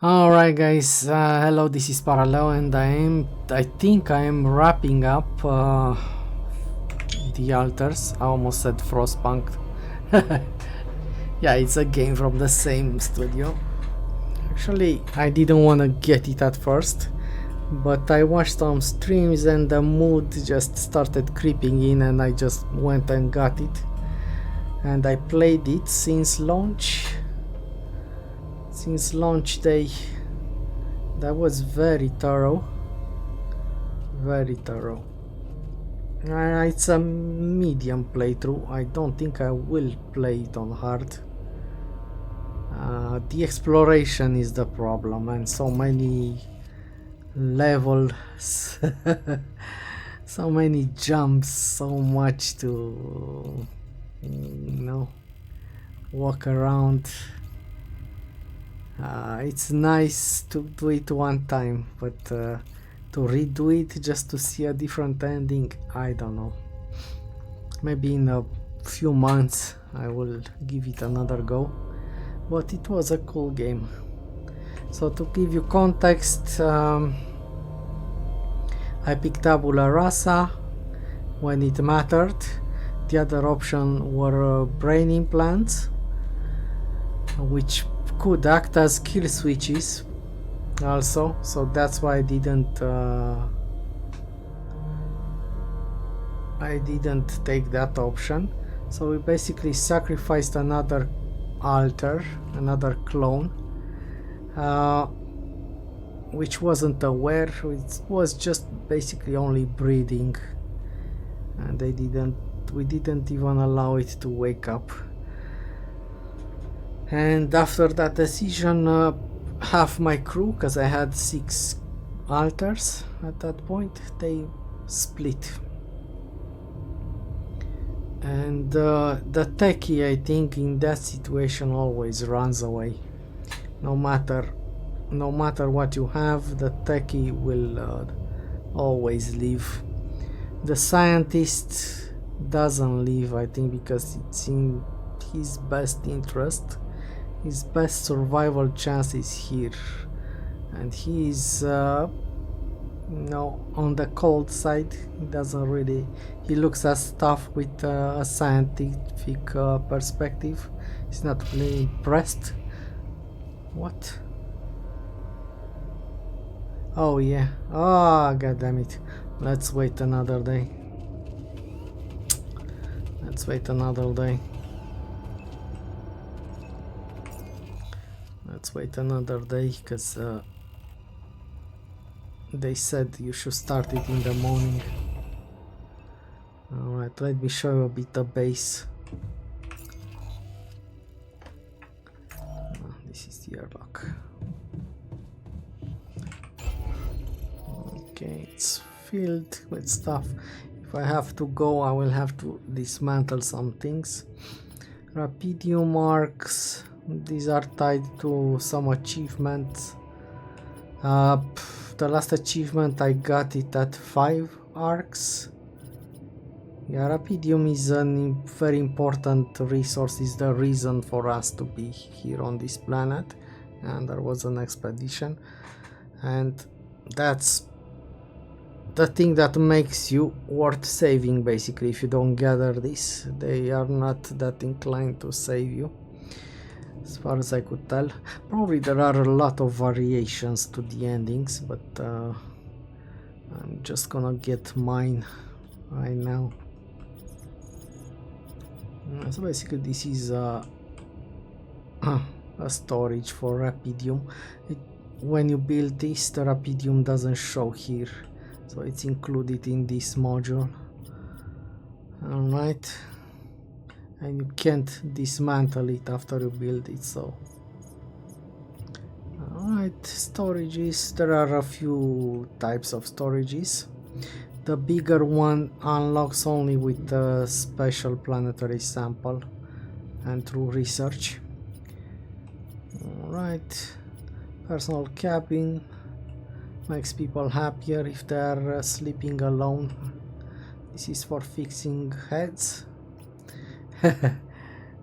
Alright guys, hello, this is Paraleo and I think I am wrapping up the altars. I almost said Frostpunk. Yeah, it's a game from the same studio. Actually, I didn't want to get it at first, but I watched some streams and the mood just started creeping in and I just went and got it. And I played it since launch day. That was very thorough. It's a medium playthrough. I don't think I will play it on hard. The exploration is the problem, and so many levels, so many jumps, so much to walk around. It's nice to do it one time, but to redo it just to see a different ending, I don't know. Maybe in a few months I will give it another go, but it was a cool game. So to give you context, I picked Tabula Rasa when it mattered. The other option were brain implants, which could act as kill switches also, so that's why I didn't take that option. So we basically sacrificed another altar, another clone, which wasn't aware. It was just basically only breathing, and we didn't even allow it to wake up. And after that decision, half my crew, because I had 6 altars at that point, they split. And the techie, I think, in that situation always runs away. No matter what you have, the techie will always leave. The scientist doesn't leave, I think, because it's in his best interest. His best survival chance is here, and he is on the cold side. He looks at stuff with a scientific perspective. He's not really impressed. What? Oh yeah. Oh, god damn it. Let's wait another day. Let's wait another day, because they said you should start it in the morning. Alright, let me show you a bit of base. This is the airlock. Okay, it's filled with stuff. If I have to go, I will have to dismantle some things. Rapidium marks. These are tied to some achievements. The last achievement I got it at 5 arcs. Yeah, Rapidium is a very important resource, is the reason for us to be here on this planet, and there was an expedition, and that's the thing that makes you worth saving. Basically, if you don't gather this, they are not that inclined to save you, as far as I could tell. Probably there are a lot of variations to the endings, but I'm just gonna get mine right now. So basically this is a storage for Rapidium. When you build this, the Rapidium doesn't show here, so it's included in this module. Alright. And you can't dismantle it after you build it, so alright. Storages, there are a few types of storages. The bigger one unlocks only with a special planetary sample and through research. Alright. Personal cabin makes people happier if they are sleeping alone. This is for fixing heads.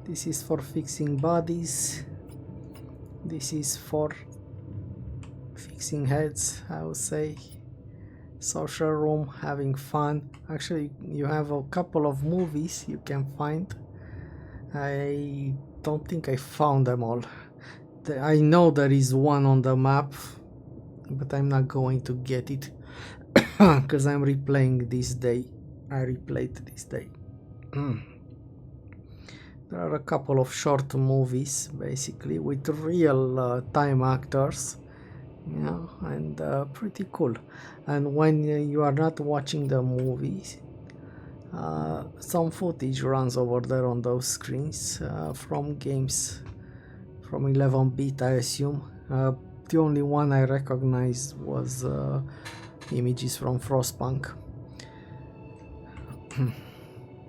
This is for fixing bodies. This is for fixing heads, I would say. Social room, having fun. Actually, you have a couple of movies you can find. I don't think I found them all. I know there is one on the map, but I'm not going to get it because I'm replaying this day. I replayed this day. There are a couple of short movies basically with real time actors, yeah, and pretty cool. And when you are not watching the movies, some footage runs over there on those screens from games from 11-bit, I assume. The only one I recognized was images from Frostpunk.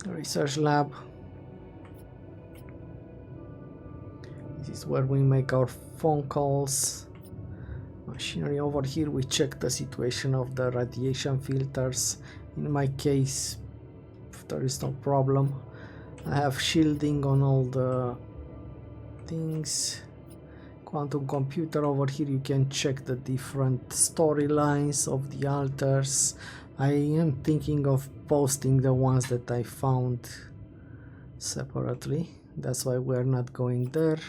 Research lab. This is where we make our phone calls. Machinery over here, we check the situation of the radiation filters. In my case, there is no problem. I have shielding on all the things. Quantum computer over here, you can check the different storylines of the alters. I am thinking of posting the ones that I found separately. That's why we're not going there.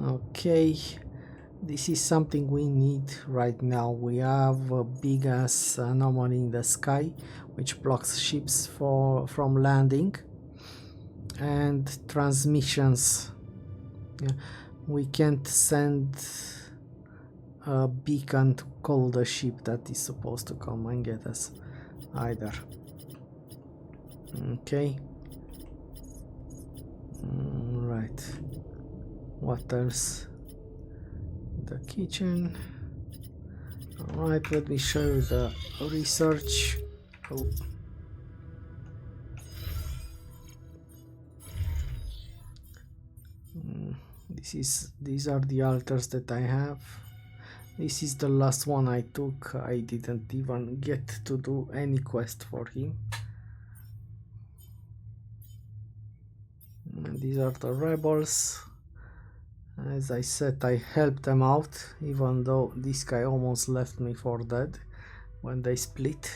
Okay, this is something we need right now. We have a big ass anomaly in the sky which blocks ships from landing and transmissions. Yeah. We can't send a beacon to call the ship that is supposed to come and get us either. Okay. Right. What else? The kitchen. Alright, let me show you the research. Oh. These are the altars that I have. This is the last one I took. I didn't even get to do any quest for him. And these are the rebels. As I said, I helped them out, even though this guy almost left me for dead when they split.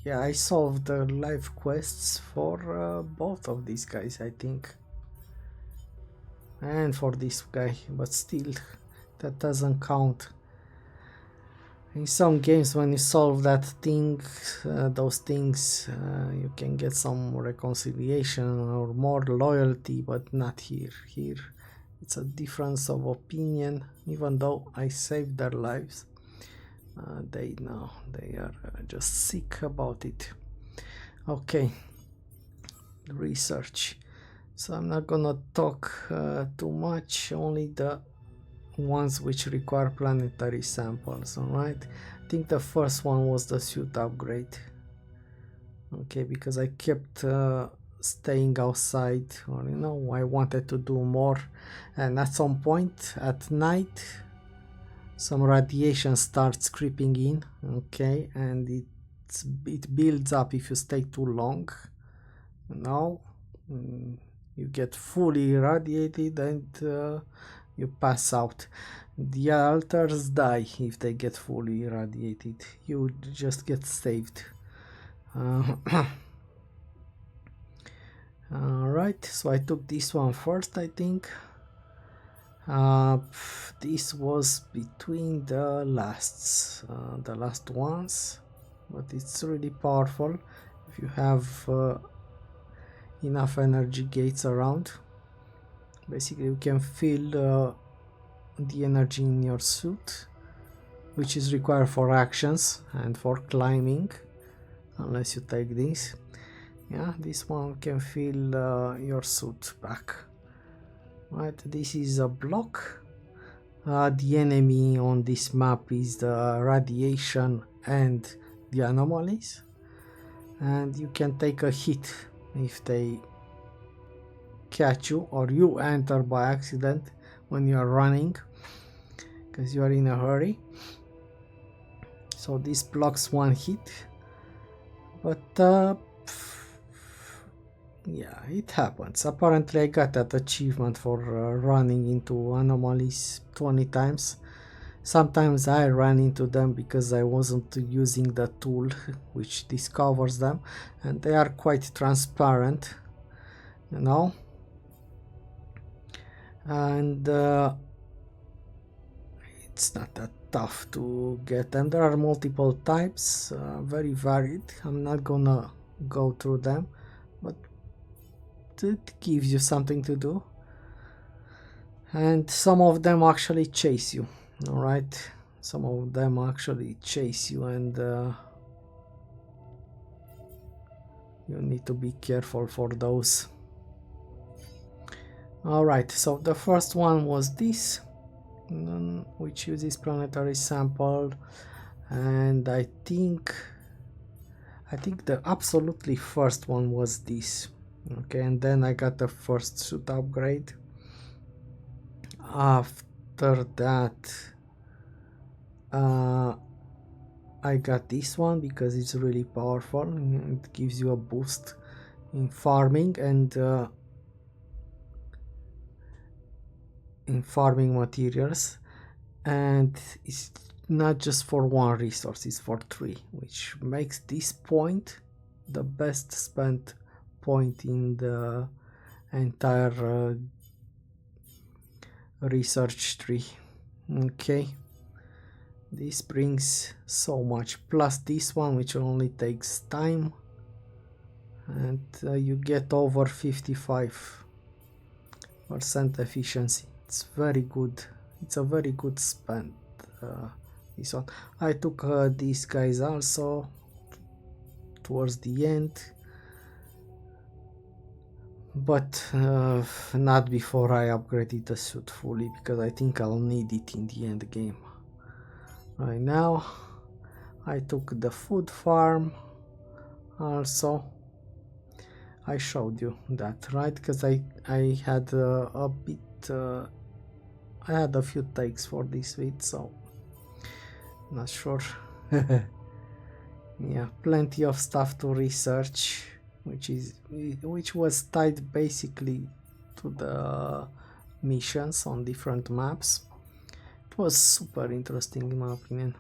Yeah, I solved the live quests for both of these guys, I think, and for this guy, but still that doesn't count. In some games, when you solve that thing, those things, you can get some reconciliation or more loyalty, but not here. Here it's a difference of opinion. Even though I saved their lives, they are just sick about it. Okay, research. So I'm not gonna talk too much, only the ones which require planetary samples. All right, I think the first one was the suit upgrade. Okay, because I kept staying outside, or I wanted to do more, and at some point at night some radiation starts creeping in. Okay, and it builds up if you stay too long. Now you get fully irradiated and you pass out. The alters die if they get fully irradiated. You just get saved. Alright, so I took this one first, I think. This was between the last ones, but it's really powerful if you have enough energy gates around. Basically, you can feel the energy in your suit, which is required for actions and for climbing, unless you take this. Yeah, this one can fill your suit back. Right, this is a block. The enemy on this map is the radiation and the anomalies, and you can take a hit if they catch you, or you enter by accident when you are running because you are in a hurry. So this blocks one hit. But yeah, it happens. Apparently I got that achievement for running into anomalies 20 times. Sometimes I ran into them because I wasn't using the tool which discovers them, and they are quite transparent, you know. And it's not that tough to get them. There are multiple types, very varied. I'm not gonna go through them, but it gives you something to do. And some of them actually chase you, all right? Some of them actually chase you, and you need to be careful for those. All right, so the first one was this, which uses planetary sample, and I think the absolutely first one was this. Okay, and then I got the first suit upgrade. After that, I got this one because it's really powerful. It gives you a boost in farming and in farming materials, and it's not just for one resource, it's for three, which makes this point the best spent point in the entire research tree. Okay, this brings so much, plus this one which only takes time, and you get over 55% efficiency. It's very good. It's a very good spend. This one I took these guys also towards the end, but not before I upgraded the suit fully, because I think I'll need it in the end game. Right now I took the food farm also. I showed you that, right? Because I had a bit I had a few takes for this bit, so not sure. Yeah, plenty of stuff to research, which was tied basically to the missions on different maps. It was super interesting in my opinion.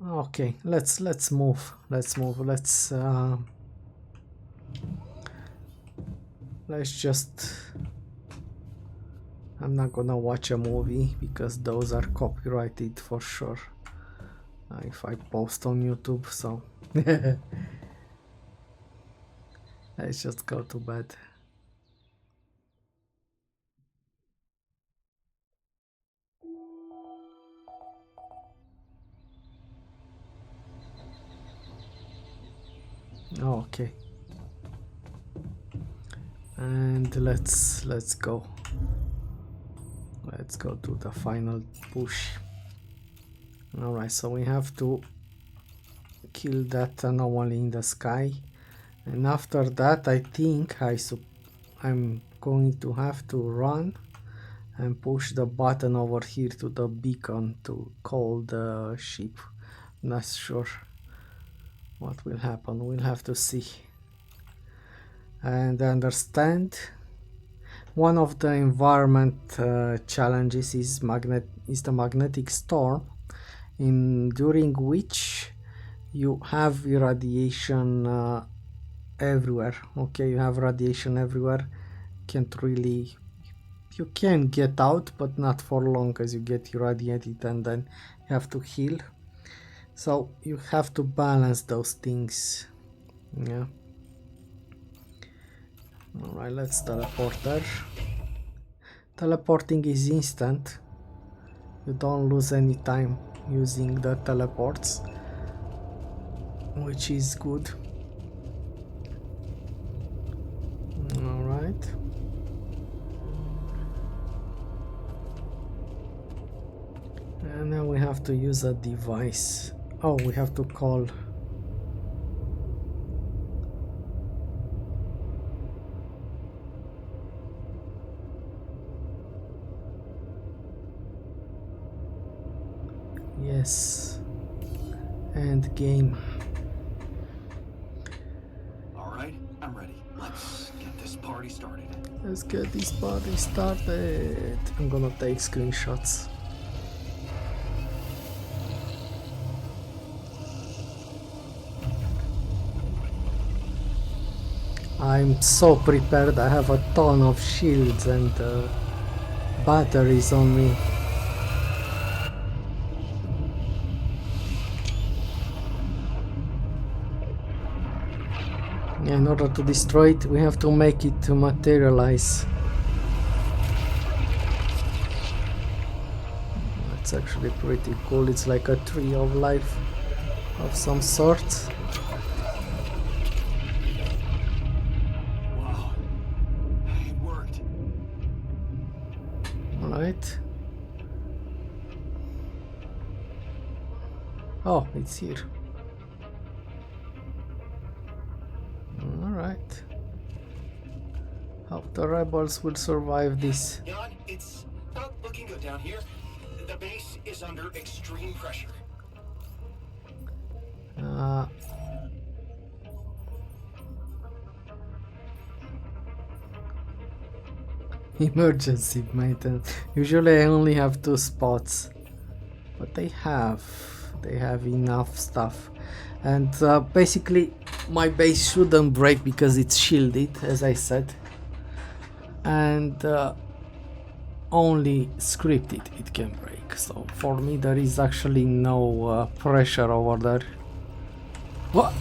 Okay, let's move. Let's just, I'm not gonna watch a movie because those are copyrighted for sure if I post on YouTube, so let's just go to bed. Okay, and let's go to the final push. All right, so we have to kill that anomaly in the sky, and after that I think I'm going to have to run and push the button over here to the beacon to call the ship. Not sure what will happen, we'll have to see and understand. One of the environment challenges is the magnetic storm, during which you have irradiation everywhere. Okay, you have radiation everywhere. You can get out, but not for long, as you get irradiated and then you have to heal. So you have to balance those things. Yeah. Alright, let's teleport there. Teleporting is instant. You don't lose any time using the teleports, which is good. Alright. And now we have to use a device. Oh, we have to call. Yes. End game. party started. Let's get this party started. I'm gonna take screenshots. I'm so prepared. I have a ton of shields and batteries on me. In order to destroy it, we have to make it to materialize. That's actually pretty cool. It's like a tree of life of some sort. Wow. It worked. Alright. Oh, it's here. Alright. Hope the rebels will survive this. Jan, it's not looking good down here. The base is under extreme pressure. Emergency maintenance. Usually I only have 2 spots, but they have enough stuff. And basically my base shouldn't break because it's shielded, as I said, and only scripted it can break. So for me there is actually no pressure over there. What?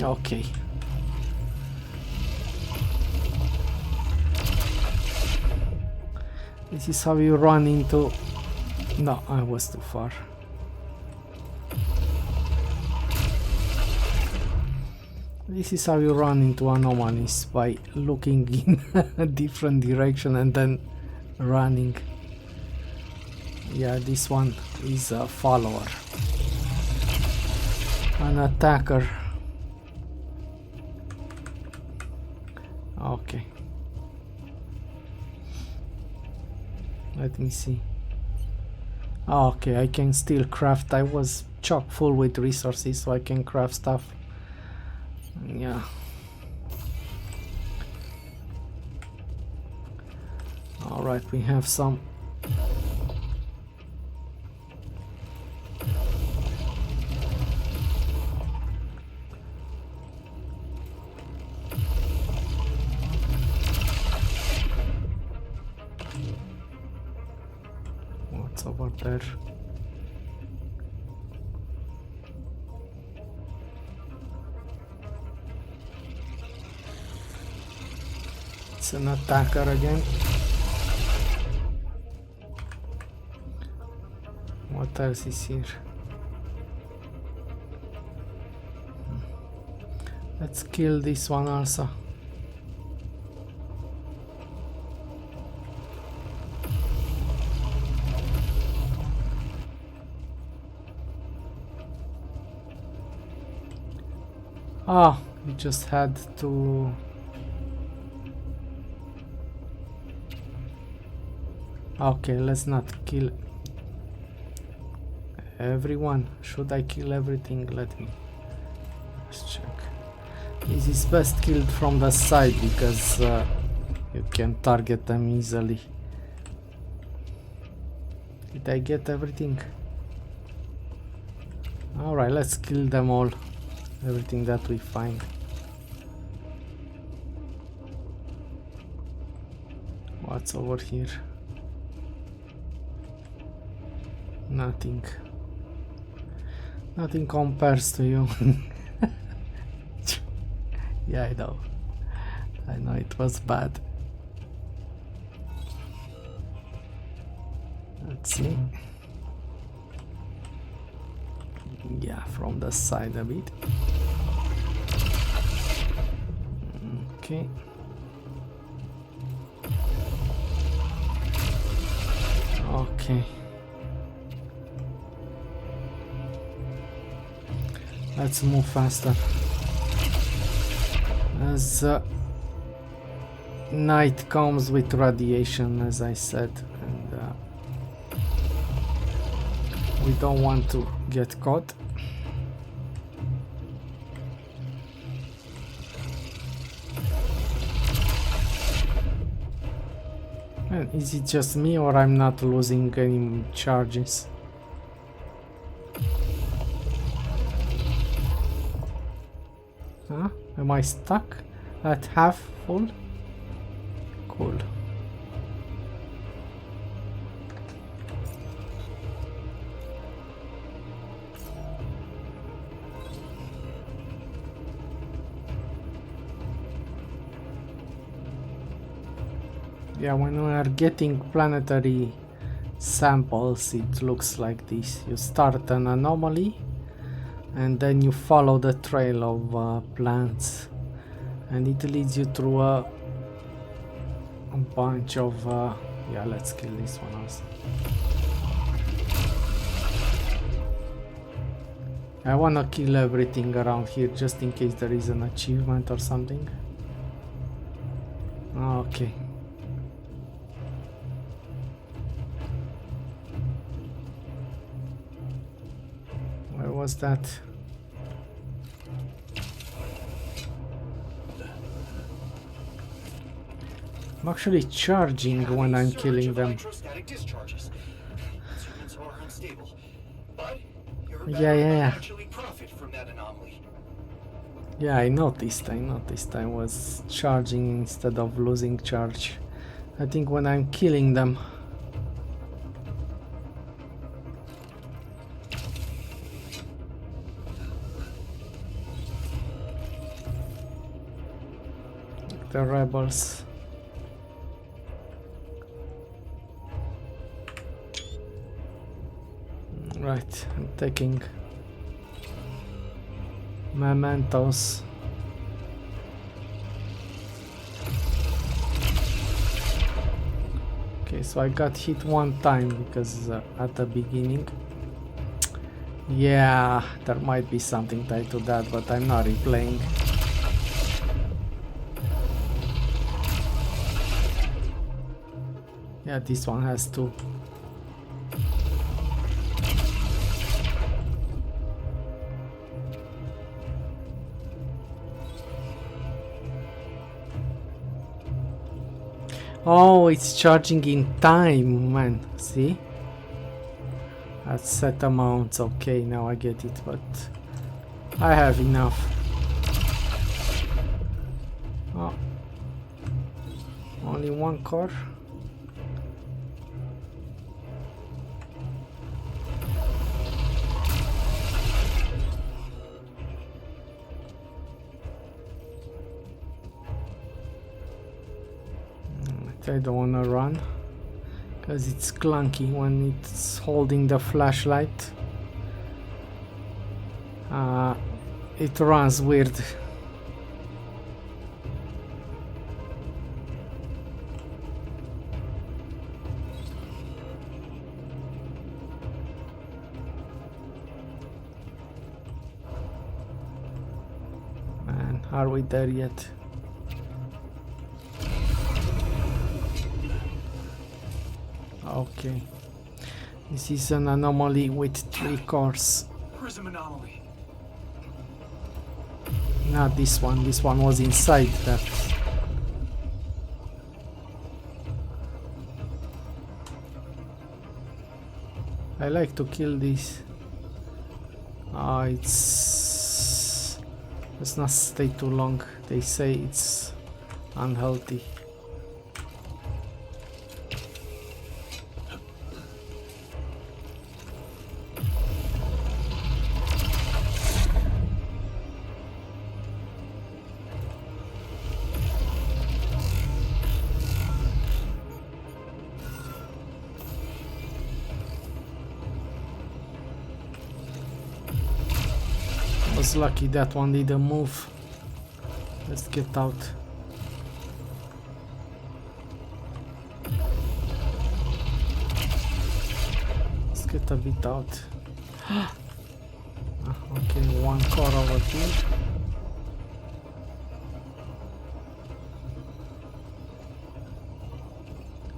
Okay. This is how you run into... No, I was too far. This is how you run into anomalies, by looking in a different direction and then running. Yeah, this one is a follower. An attacker. Okay. Let me see. Okay, I can still craft. I was chock full with resources, so I can craft stuff. Yeah. Alright, we have some. What's over there? It's an attacker again. What else is here? Let's kill this one also. Ah, we just had to... Okay, let's not kill everyone. Should I kill everything? Let me just check. This is best killed from the side because you can target them easily. Did I get everything? Alright, let's kill them all. Everything that we find. What's over here? Nothing. Nothing compares to you. Yeah, I know. I know it was bad. Let's see. Yeah, from the side a bit. Okay. Okay. Let's move faster. As night comes with radiation, as I said, and we don't want to get caught. And is it just me or I'm not losing any charges? Huh? Am I stuck at half full? Cool. Yeah, when we are getting planetary samples, it looks like this. You start an anomaly and then you follow the trail of plants, and it leads you through a bunch of yeah, let's kill this one also. I wanna kill everything around here just in case there is an achievement or something. Okay. Where was that? I'm actually charging when I'm killing them. Yeah. Yeah, I noticed I was charging instead of losing charge. I think when I'm killing them. The rebels. Right, I'm taking mementos. Okay, so I got hit one time because at the beginning. Yeah, there might be something tied to that, but I'm not replaying. Yeah, this one has two. Oh, it's charging in time, man. See? At set amounts. Okay, now I get it, but I have enough. Oh. Only one core. I don't wanna run because it's clunky when it's holding the flashlight. It runs weird. Man, are we there yet? Okay, this is an anomaly with 3 cores. Prism anomaly. Not this one. This one was inside that. I like to kill this. Let's not stay too long. They say it's unhealthy. Was lucky that one didn't move. Let's get out. Let's get a bit out. Okay, one core over here.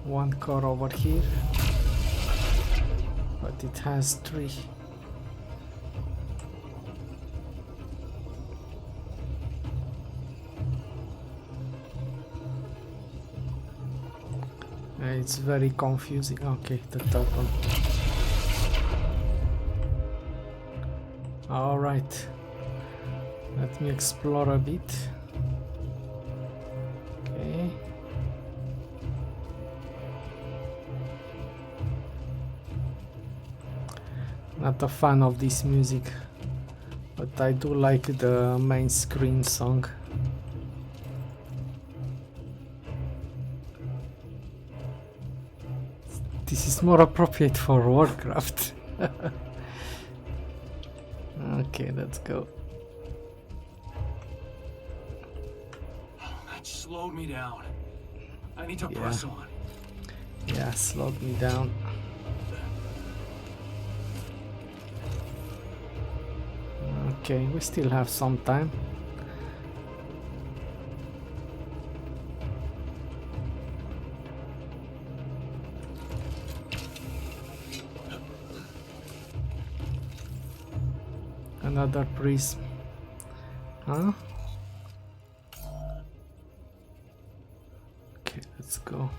One core over here. But it has 3. It's very confusing. Okay, the third one. Alright. Let me explore a bit. Okay. Not a fan of this music, but I do like the main screen song. This is more appropriate for Warcraft. Okay, let's go. That slowed me down. I need to press on. Yeah, slowed me down. Okay, we still have some time. Another prism. Huh? Okay, let's go.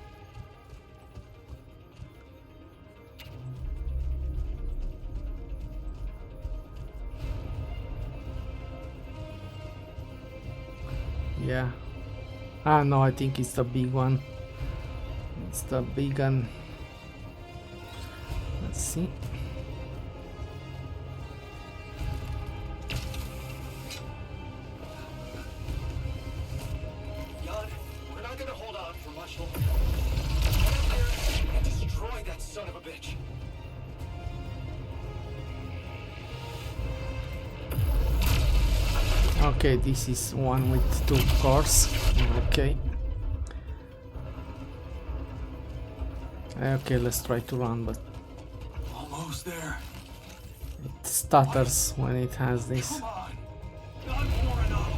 Yeah. Ah, no, I think it's the big one. It's the big one. Let's see. We're not gonna hold on for much longer. Get up there and destroy that son of a bitch. Okay, this is one with 2 cores. Okay. Okay, let's try to run, but Almost there. it stutters when it has this. Come on. Not more anomalies.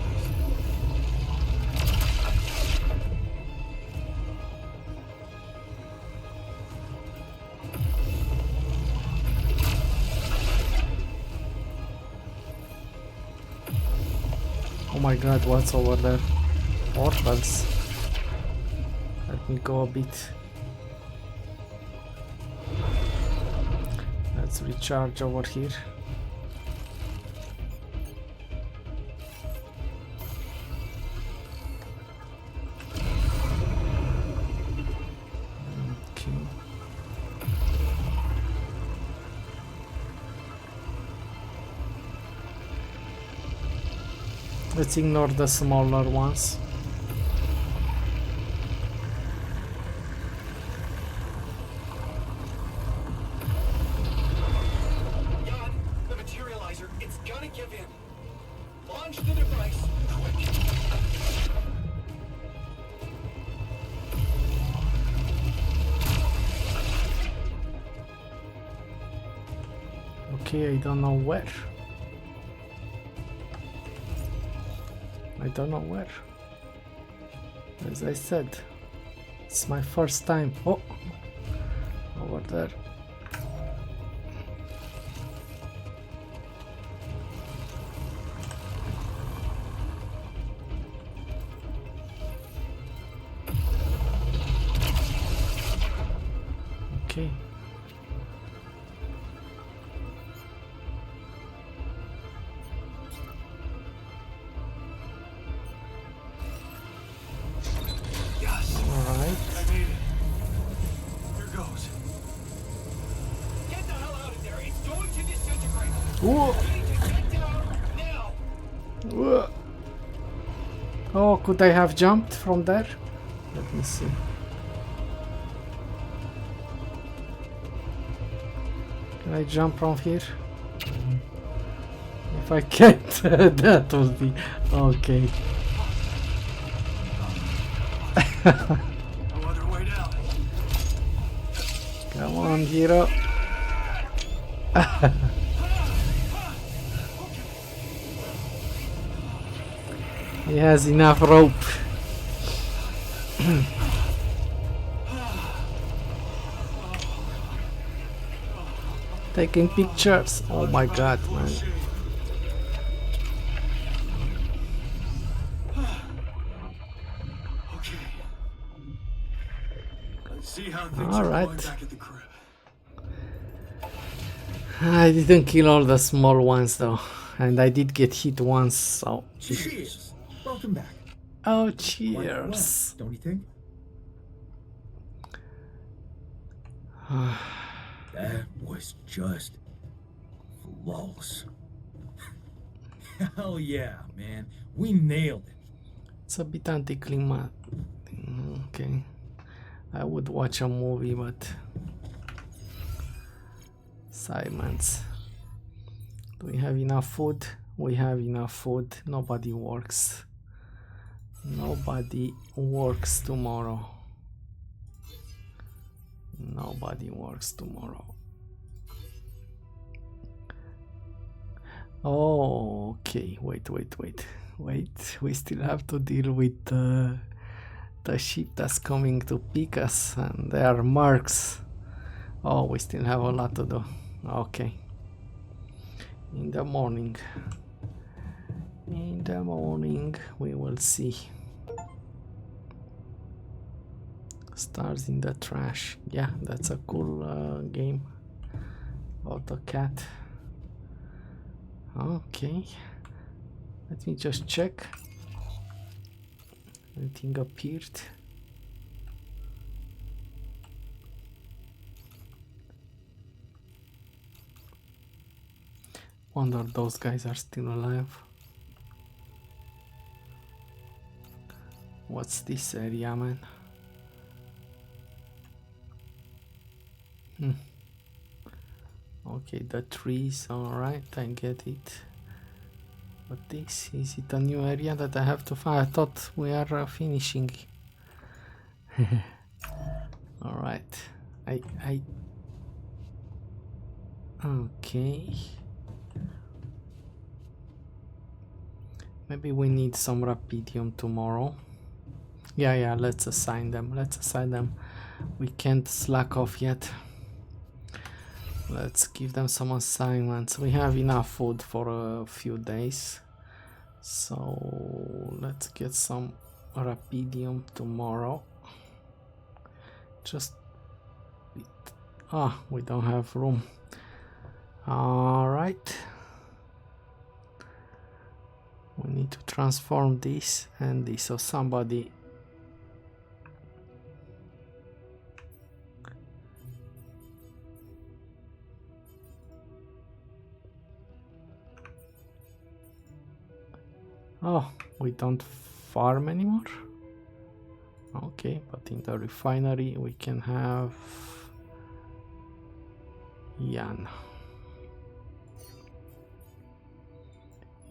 Oh my god, what's over there? Portals. Let me go a bit. Let's recharge over here. Okay. Let's ignore the smaller ones. Jan, the materializer, it's gonna give in. Launch the device, quick. Okay, I don't know where. I don't know where. As I said, it's my first time. Oh, over there. Okay. Yes, Alright. I made it. Here goes. Get the hell out of there. It's going to disintegrate. Whoa. You need to get down now. Whoa. Oh, could I have jumped from there? Let me see. Can I jump from here? If I can't, that will be okay. No other way down. Come on, hero. He has enough rope. Taking pictures. Oh my god, man. Okay. Let's See how things All are right. going back at the crib. I didn't kill all the small ones though, and I did get hit once, so... Cheers! Welcome back. Oh, Went well, cheers! don't you think? That was just flawless. Hell yeah, man. We nailed it. It's a bit anticlimactic. Okay. I would watch a movie, but... Silence. Do we have enough food? We have enough food. Nobody works. Nobody works tomorrow. Nobody works tomorrow. Oh, okay. Wait. We still have to deal with the ship that's coming to pick us, and there are marks. Oh, we still have a lot to do. Okay. In the morning. In the morning, we will see. Stars in the trash. Yeah, that's a cool game about the cat. Okay. Let me just check. Anything appeared? Wonder those guys are still alive. What's this area, man? Okay, the trees, alright, I get it. But this, is it a new area that I have to find? I thought we are finishing. Alright, okay. Maybe we need some rapidium tomorrow. Yeah, let's assign them. We can't slack off yet. Let's give them some assignments. We have enough food for a few days. So let's get some rapidium tomorrow. Just... we don't have room. Alright. We need to transform this and this. So somebody... Oh, we don't farm anymore? Okay, but in the refinery we can have Jan.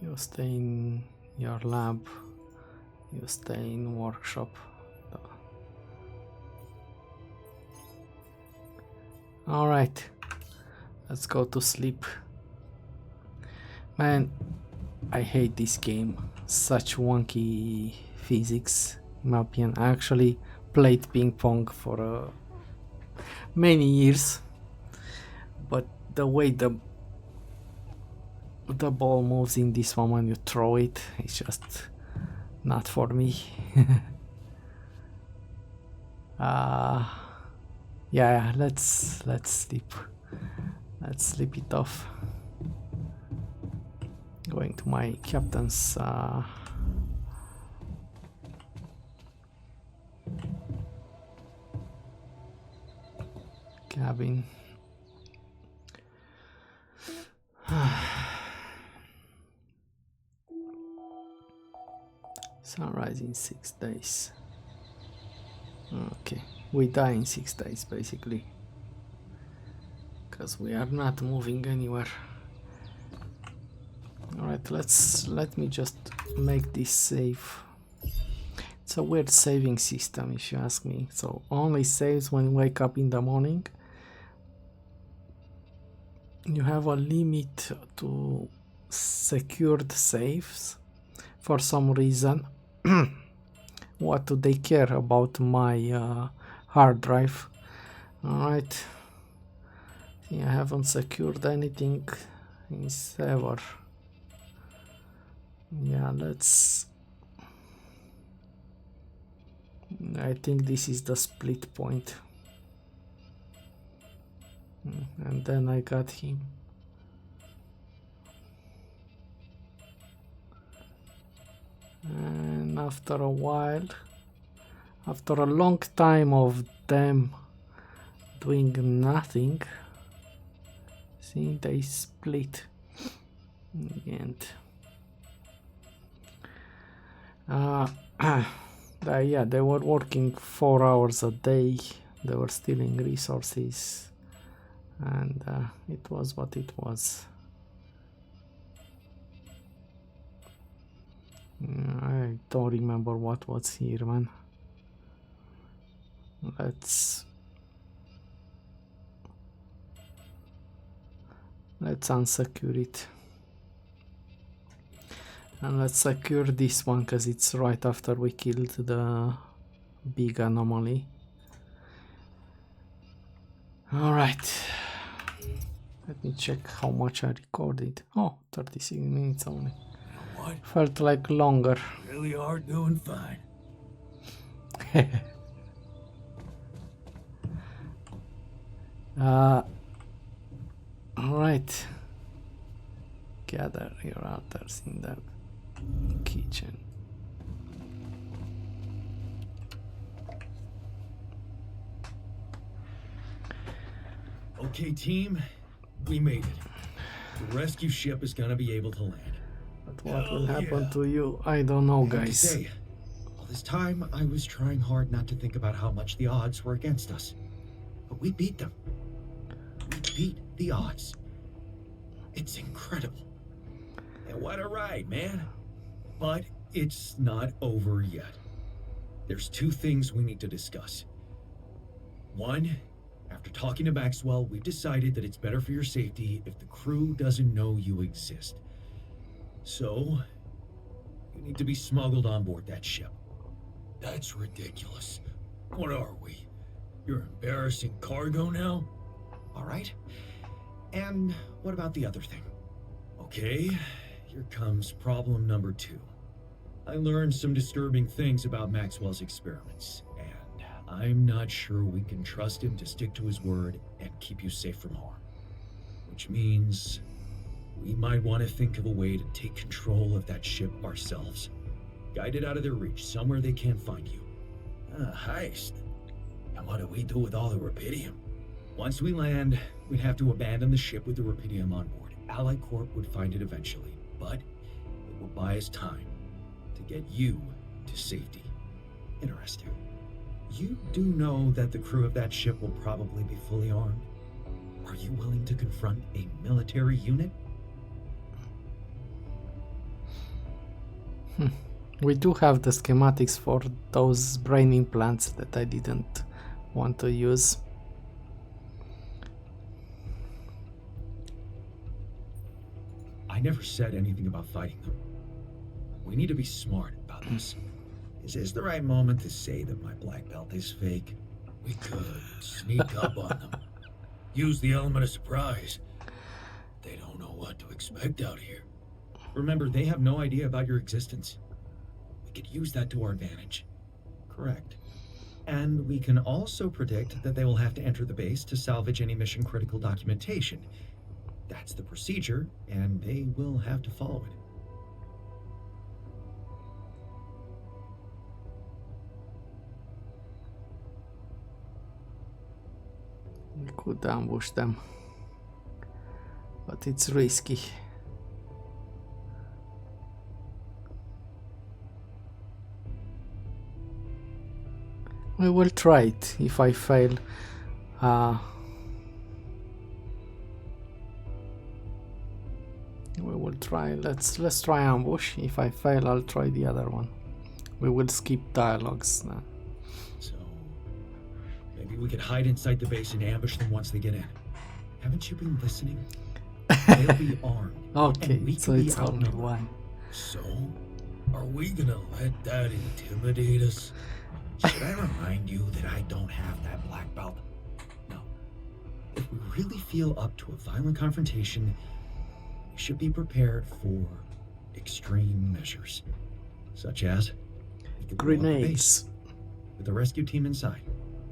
You stay in your lab, you stay in workshop. Alright, let's go to sleep. Man, I hate this game. Such wonky physics, in my opinion. I actually played ping pong for many years, but the way the ball moves in this one when you throw it, it's just not for me. Yeah, let's sleep. Let's sleep it off. Going to my captain's cabin. Sunrise in 6 days. Okay, we die in 6 days basically, because we are not moving anywhere. Alright, let me just make this save. It's a weird saving system if you ask me. So only saves when you wake up in the morning. You have a limit to secured saves for some reason. What do they care about my hard drive? Alright. I haven't secured anything since ever. Yeah, I think this is the split point. And then I got him. And after a while, after a long time of them doing nothing, see, they split in the end. Yeah, they were working 4 hours a day. They were stealing resources, and it was what it was. I don't remember what was here, man. Let's unsecure it. And let's secure this one because it's right after we killed the big anomaly. Alright. Let me check how much I recorded. Oh, 36 minutes only. You know what? Felt like longer. Really are doing fine. Alright. Gather your altars in the kitchen. Okay, team, we made it. The rescue ship is gonna be able to land. But what Hell will happen yeah. to you? I don't know, I have to guys. say, all this time I was trying hard not to think about how much the odds were against us. But we beat them. We beat the odds. It's incredible. And what a ride, man. But it's not over yet. There's 2 things we need to discuss. One, after talking to Maxwell, we've decided that it's better for your safety if the crew doesn't know you exist. So, you need to be smuggled on board that ship. That's ridiculous. What are we? You're embarrassing cargo now? All right. And what about the other thing? Okay, here comes problem number 2. I learned some disturbing things about Maxwell's experiments, and I'm not sure we can trust him to stick to his word and keep you safe from harm. Which means we might want to think of a way to take control of that ship ourselves. Guide it out of their reach, somewhere they can't find you. A heist. And what do we do with all the rubidium? Once we land, we'd have to abandon the ship with the rubidium on board. Allied Corp would find it eventually, but it will buy us time to get you to safety. Interesting. You do know that the crew of that ship will probably be fully armed? Are you willing to confront a military unit? We do have the schematics for those brain implants that I didn't want to use. I never said anything about fighting them. We need to be smart about this. Is this the right moment to say that my black belt is fake? We could sneak up on them. Use the element of surprise. They don't know what to expect out here. Remember, they have no idea about your existence. We could use that to our advantage. Correct. And we can also predict that they will have to enter the base to salvage any mission-critical documentation. That's the procedure, and they will have to follow it. We could ambush them, but it's risky. We will try it. If I fail, we will try. Let's try ambush. If I fail, I'll try the other one. We will skip dialogues now. So, maybe we could hide inside the base and ambush them once they get in. Haven't you been listening? They'll be armed. Okay, and we so can be it's only outnumbered. one. So, are we gonna let that intimidate us? Should I remind you that I don't have that black belt? No. If we really feel up to a violent confrontation, we should be prepared for extreme measures. Such as we could blow up the base Grenades. with the rescue team inside.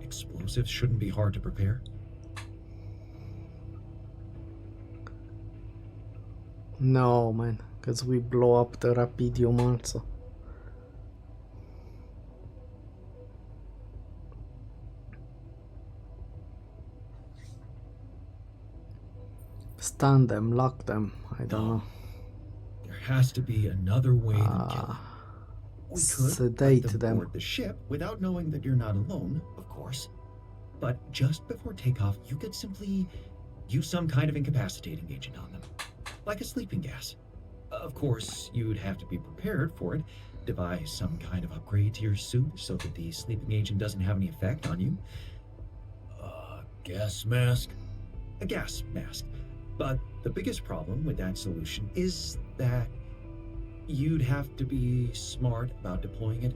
Explosives shouldn't be hard to prepare. No, man, because we blow up the Rapidium also. Stun them, lock them, I don't know. There has to be another way than killing. We could sedate let them them. board the ship without knowing that you're not alone, of course. But just before takeoff, you could simply use some kind of incapacitating agent on them, like a sleeping gas. Of course, you'd have to be prepared for it, devise some kind of upgrade to your suit so that the sleeping agent doesn't have any effect on you. Gas mask? A gas mask. But the biggest problem with that solution is that you'd have to be smart about deploying it.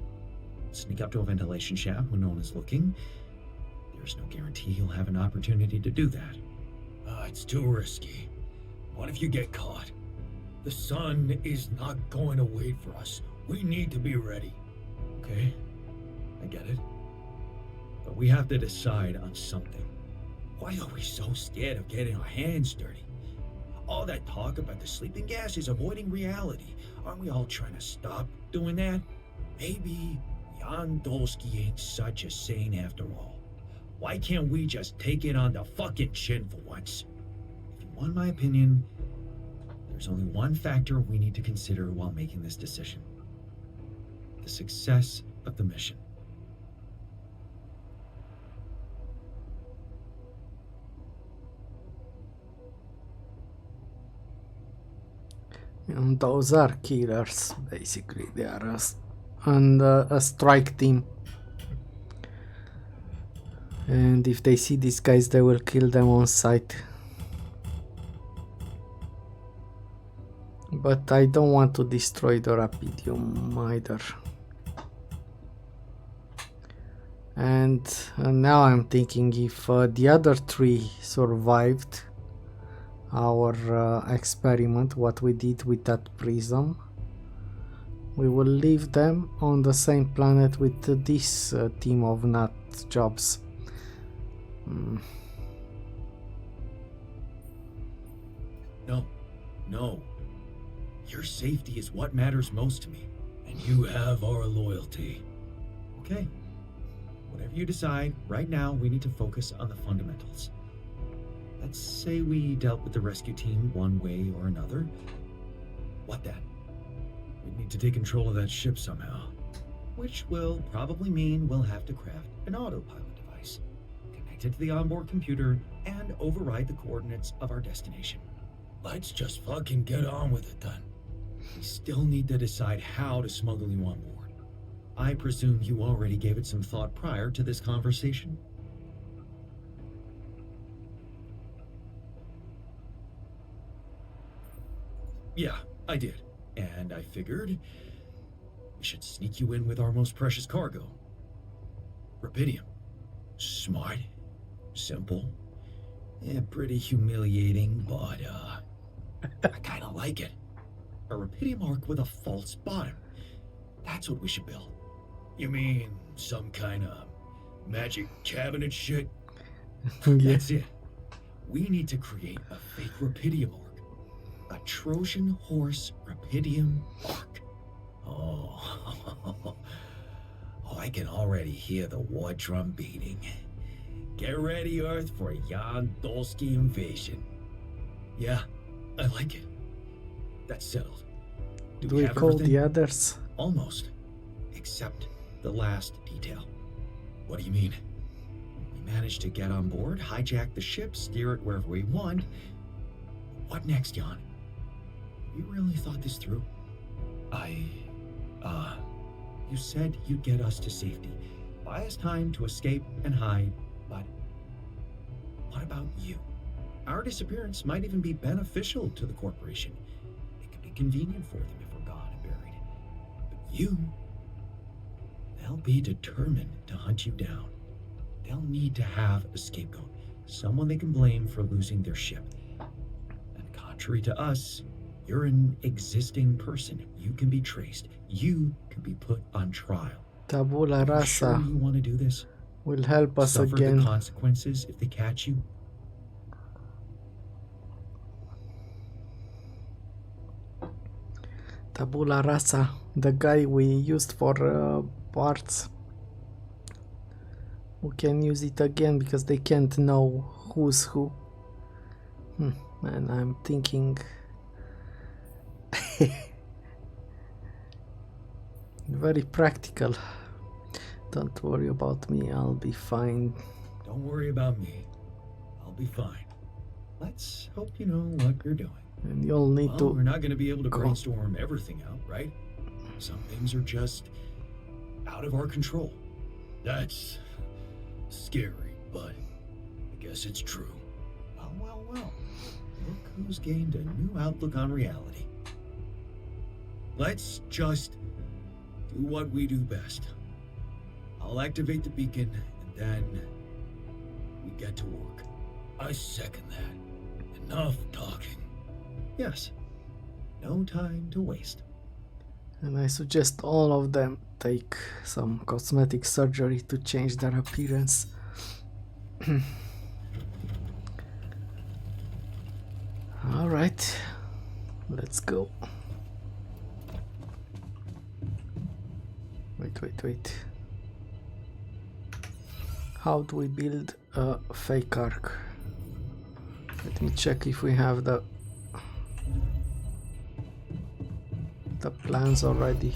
Sneak up to a ventilation shaft when no one is looking. There's no guarantee you'll have an opportunity to do that. It's too risky. What if you get caught? The sun is not going to wait for us. We need to be ready. Okay, I get it. But we have to decide on something. Why are we so scared of getting our hands dirty? All that talk about the sleeping gas is avoiding reality. Aren't we all trying to stop doing that? Maybe Jan Dolsky ain't such a saint after all. Why can't we just take it on the fucking chin for once? If you want my opinion, there's only one factor we need to consider while making this decision. The success of the mission. And those are killers, basically. They are a strike team. And if they see these guys, they will kill them on sight. But I don't want to destroy the Rapidium either. And now I'm thinking if the other three survived our experiment, what we did with that prism, we will leave them on the same planet with this team of nut jobs. No. Your safety is what matters most to me. And you have our loyalty. Okay. Whatever you decide, right now we need to focus on the fundamentals. Let's say we dealt with the rescue team one way or another. What then? We need to take control of that ship somehow. Which will probably mean we'll have to craft an autopilot device, connect it to the onboard computer, and override the coordinates of our destination. Let's just fucking get on with it then. We still need to decide how to smuggle you on board. I presume you already gave it some thought prior to this conversation? Yeah, I did. And I figured we should sneak you in with our most precious cargo. Rapidium. Smart. Simple. Pretty humiliating, but I kinda like it. A Rapidium arc with a false bottom. That's what we should build. You mean some kind of magic cabinet shit? That's it. We need to create a fake Rapidium arc. A Trojan horse Rapidium arc. Oh, I can already hear the war drum beating. Get ready, Earth, for a Jan Dolsky invasion. Yeah, I like it. That's settled. Do we call the others? Almost. Except the last detail. What do you mean? We managed to get on board, hijack the ship, steer it wherever we want. What next, Jan? You really thought this through? You said you'd get us to safety, buy us time to escape and hide, but what about you? Our disappearance might even be beneficial to the corporation. It could be convenient for them if we're gone and buried. But you, they'll be determined to hunt you down. They'll need to have a scapegoat, someone they can blame for losing their ship. And contrary to us, you're an existing person. You can be traced. You can be put on trial. Tabula Rasa. Sure you want to do this? Will help us Suffer again. the consequences if they catch you? Tabula Rasa, the guy we used for parts. We can use it again because they can't know who's who. And I'm thinking very practical. Don't worry about me, I'll be fine. Don't worry about me. I'll be fine. Let's hope you know what you're doing. And you'll need to. We're not going to be able to go. brainstorm everything out, right? Some things are just out of our control. That's scary, but I guess it's true. Well. Look who's gained a new outlook on reality. Let's just do what we do best. I'll activate the beacon, and then we get to work. I second that. Enough talking. Yes. No time to waste. And I suggest all of them take some cosmetic surgery to change their appearance. Alright, let's go. Wait. How do we build a fake arc? Let me check if we have the plans already.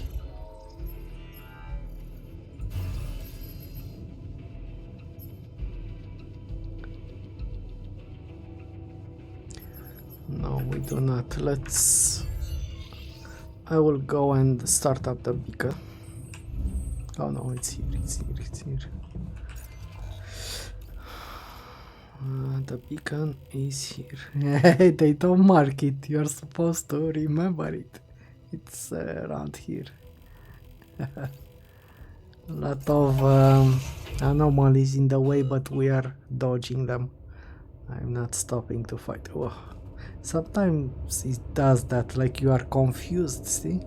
No, we do not. I will go and start up the beacon. Oh no, it's here. The beacon is here. They don't mark it. You're supposed to remember it. It's around here. A lot of anomalies in the way, but we are dodging them. I'm not stopping to fight. Oh. Sometimes it does that, like you are confused, see?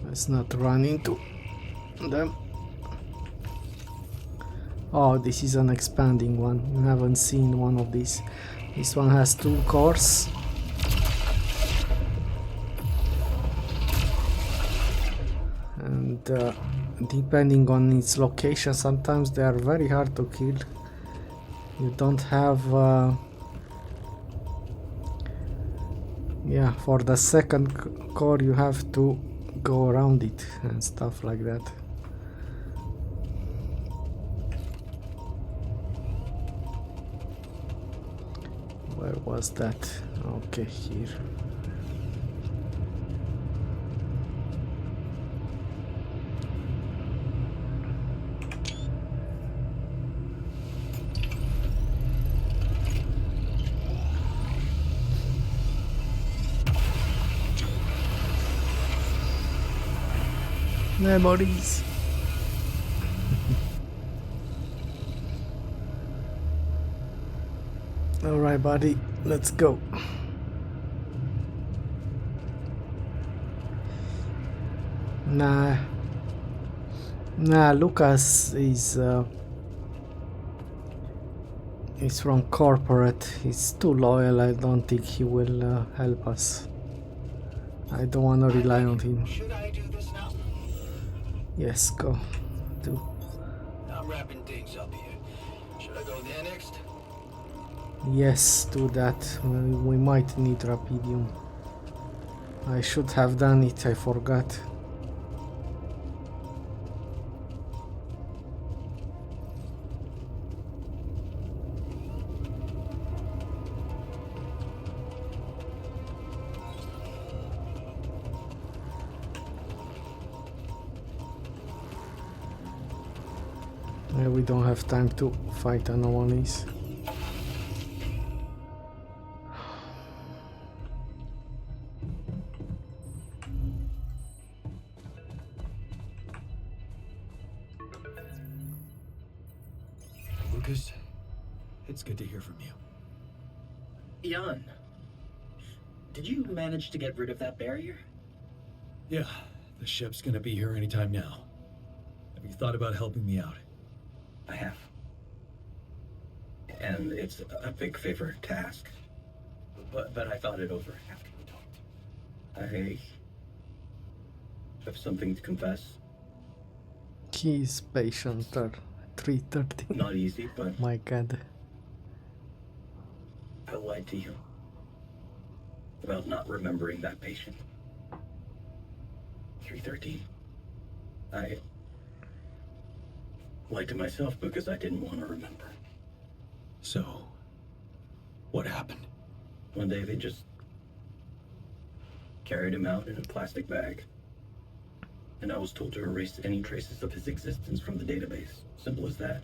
Let's not run into them. Oh, this is an expanding one. You haven't seen one of these. This one has 2 cores. And depending on its location, sometimes they are very hard to kill. You don't have... yeah, for the second core you have to go around it and stuff like that. Where was that? Okay, here. Memories. Alright, buddy, let's go. Nah, Lucas is from corporate. He's too loyal. I don't think he will help us. I don't want to rely on him. Should I do this now? Yes, go. Do. I'm wrapping things up here. Should I go there next? Yes, do that. We might need Rapidium. I should have done it, I forgot. We don't have time to fight anomalies. Lucas, it's good to hear from you. Jan, did you manage to get rid of that barrier? Yeah, the ship's gonna be here anytime now. Have you thought about helping me out? I have. And it's a big favor task. But I thought it over after we talked. I have something to confess. He's patient or 330. Not easy, but My god. I lied to you about not remembering that patient. 313. I lied to myself because I didn't want to remember. So, what happened? One day they just carried him out in a plastic bag. And I was told to erase any traces of his existence from the database. Simple as that.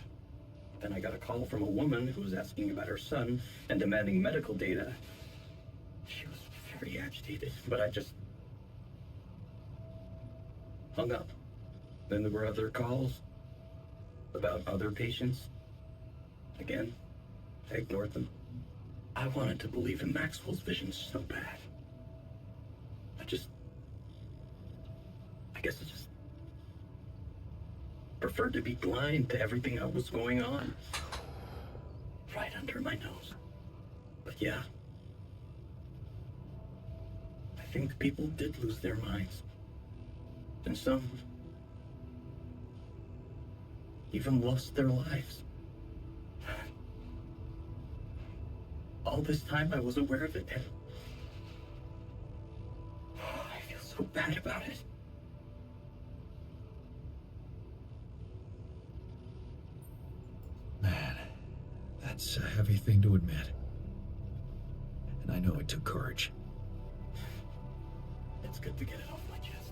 Then I got a call from a woman who was asking about her son and demanding medical data. She was very agitated, but I just hung up. Then there were other calls about other patients. Again, I ignored them. I wanted to believe in Maxwell's visions so bad. I guess I just preferred to be blind to everything that was going on. Right under my nose. But yeah, I think people did lose their minds. And some even lost their lives. All this time I was aware of it, and I feel so bad about it. Man, that's a heavy thing to admit. And I know it took courage. It's good to get it off my chest.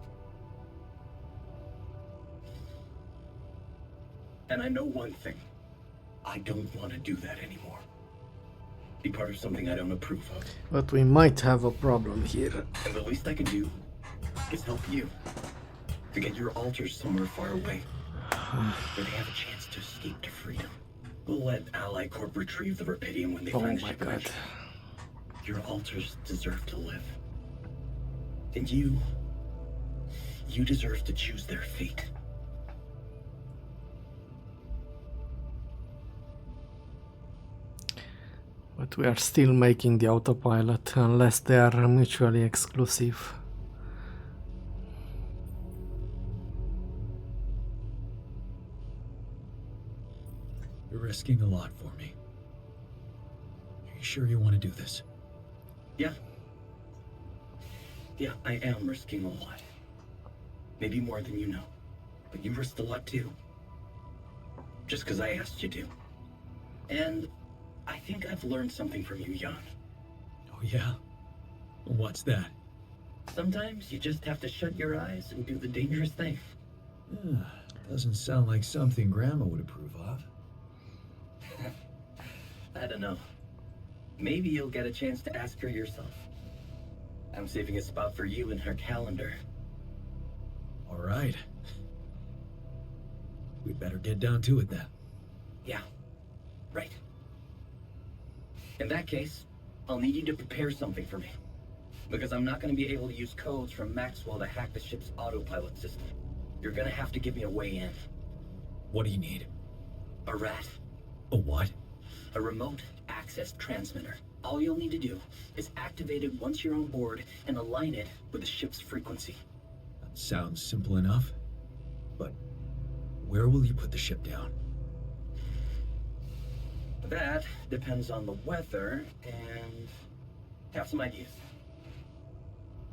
And I know one thing. I don't want to do that anymore. Be part of something I don't approve of. But we might have a problem here. And the least I can do is help you to get your altars somewhere far away where they have a chance to escape to freedom. We'll let Ally Corp retrieve the Rapidium when they Oh find the my ship god. eventually. Your altars deserve to live. And you deserve to choose their fate. But we are still making the autopilot unless they are mutually exclusive. You're risking a lot for me. Are you sure you want to do this? Yeah. Yeah, I am risking a lot. Maybe more than you know. But you risked a lot too. Just because I asked you to. And I think I've learned something from you, Jan. Oh yeah? What's that? Sometimes you just have to shut your eyes and do the dangerous thing. Doesn't sound like something Grandma would approve of. I don't know. Maybe you'll get a chance to ask her yourself. I'm saving a spot for you in her calendar. All right. We'd better get down to it then. Yeah, right. In that case, I'll need you to prepare something for me. Because I'm not going to be able to use codes from Maxwell to hack the ship's autopilot system. You're going to have to give me a way in. What do you need? A rat. A what? A remote access transmitter. All you'll need to do is activate it once you're on board and align it with the ship's frequency. That sounds simple enough. But where will you put the ship down? That depends on the weather and have some ideas.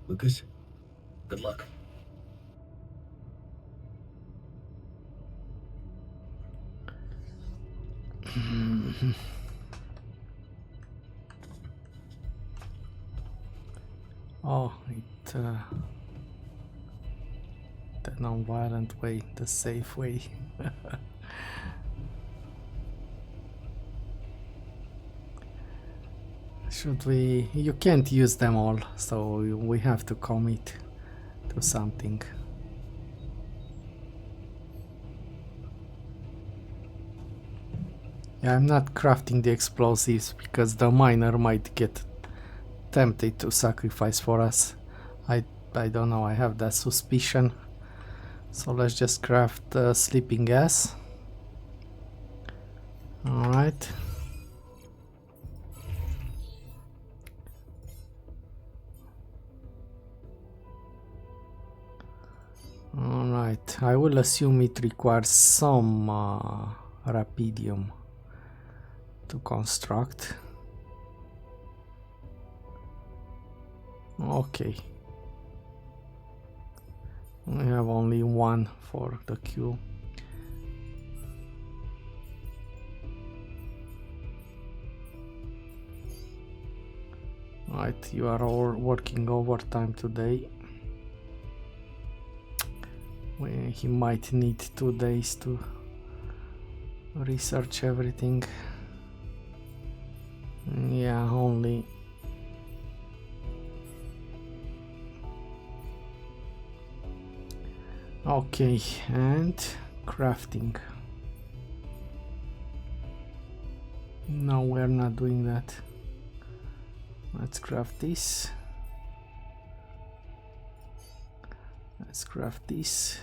Lucas? Good luck. Oh, the non-violent way, the safe way. Should we? You can't use them all, so we have to commit to something. Yeah, I'm not crafting the explosives because the miner might get tempted to sacrifice for us. I don't know, I have that suspicion. So let's just craft sleeping gas. Alright. Alright, I will assume it requires some rapidium to construct. Okay. We have only one for the queue. Right, you are all working overtime today. He might need 2 days to research everything. Yeah, only. Okay, and crafting. No, we're not doing that. Let's craft this. Let's craft this.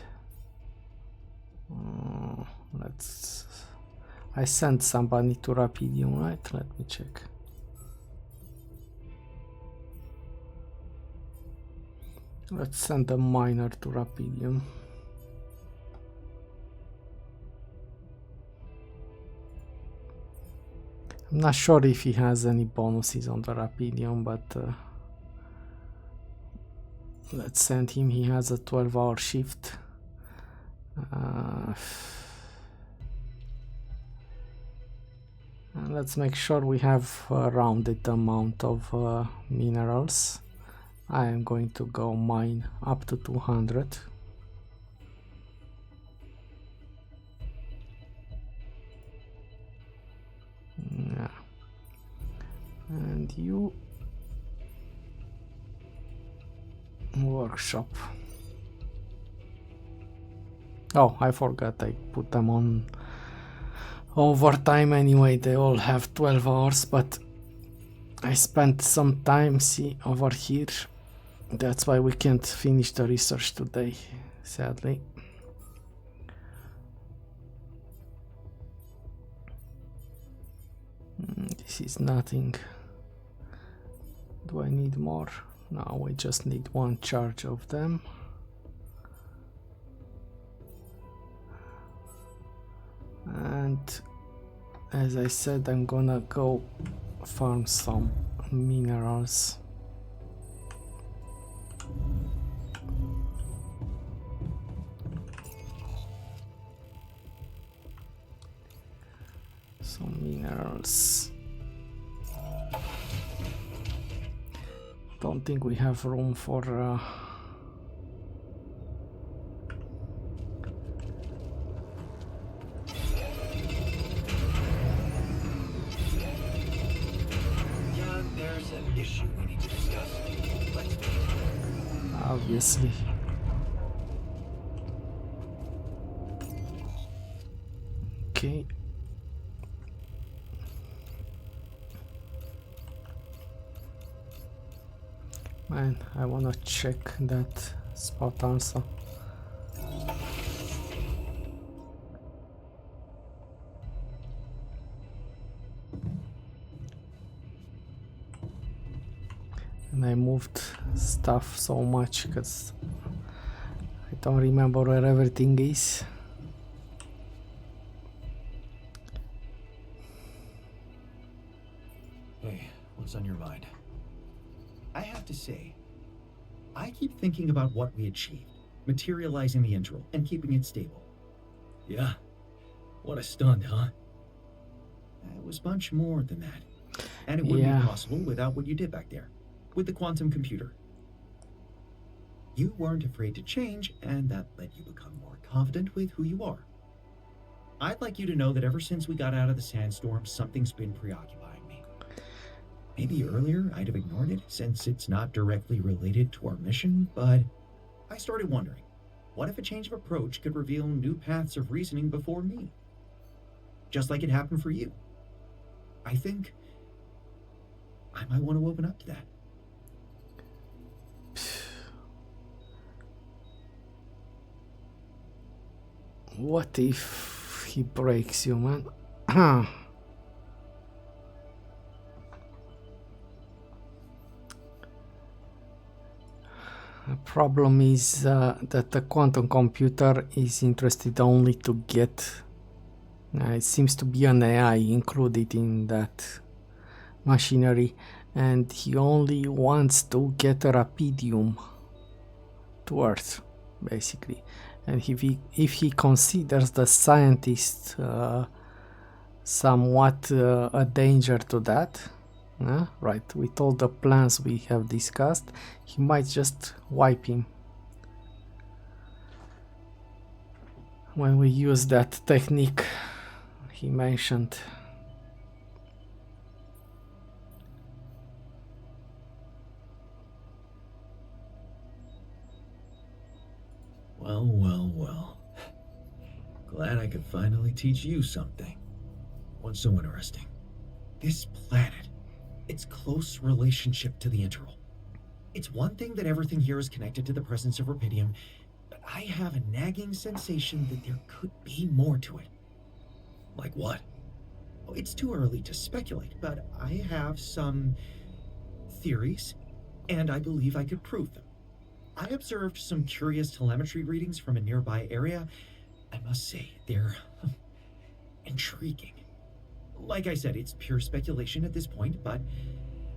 Let's. I sent somebody to Rapidium, right? Let me check. Let's send a miner to Rapidium. I'm not sure if he has any bonuses on the Rapidium, but let's send him. He has a 12-hour shift. And let's make sure we have a rounded amount of minerals. I am going to go mine up to 200. Yeah. And you workshop. Oh, I forgot I put them on overtime anyway. They all have 12 hours, but I spent some time, see, over here. That's why we can't finish the research today, sadly. This is nothing. Do I need more? No, we just need one charge of them. And as I said, I'm gonna go farm some minerals. Some minerals. Don't think we have room for there's an issue we need to discuss. Let's meet. obviously. Okay. Man, I wanna check that spot answer. And I moved stuff so much because I don't remember where everything is. Hey, what's on your mind? I have to say, I keep thinking about what we achieved, materializing the intro and keeping it stable. Yeah. What a stunt, huh? It was much more than that. And it wouldn't Yeah. be possible without what you did back there, with the quantum computer. You weren't afraid to change, and that let you become more confident with who you are. I'd like you to know that ever since we got out of the sandstorm, something's been preoccupying me. Maybe earlier I'd have ignored it since it's not directly related to our mission, but I started wondering, what if a change of approach could reveal new paths of reasoning before me? Just like it happened for you. I think I might want to open up to that. What if he breaks you, man? The problem is that the quantum computer is interested only to get... it seems to be an AI included in that machinery, and he only wants to get a rapidium to Earth, basically. And if he considers the scientist somewhat a danger to that, right, with all the plans we have discussed, he might just wipe him. When we use that technique he mentioned. Well, well, well. Glad I could finally teach you something. What's so interesting? This planet, its close relationship to the interval. It's one thing that everything here is connected to the presence of rubidium, but I have a nagging sensation that there could be more to it. Like what? Oh, it's too early to speculate, but I have some theories, and I believe I could prove them. I observed some curious telemetry readings from a nearby area. I must say, they're intriguing. Like I said, it's pure speculation at this point, but,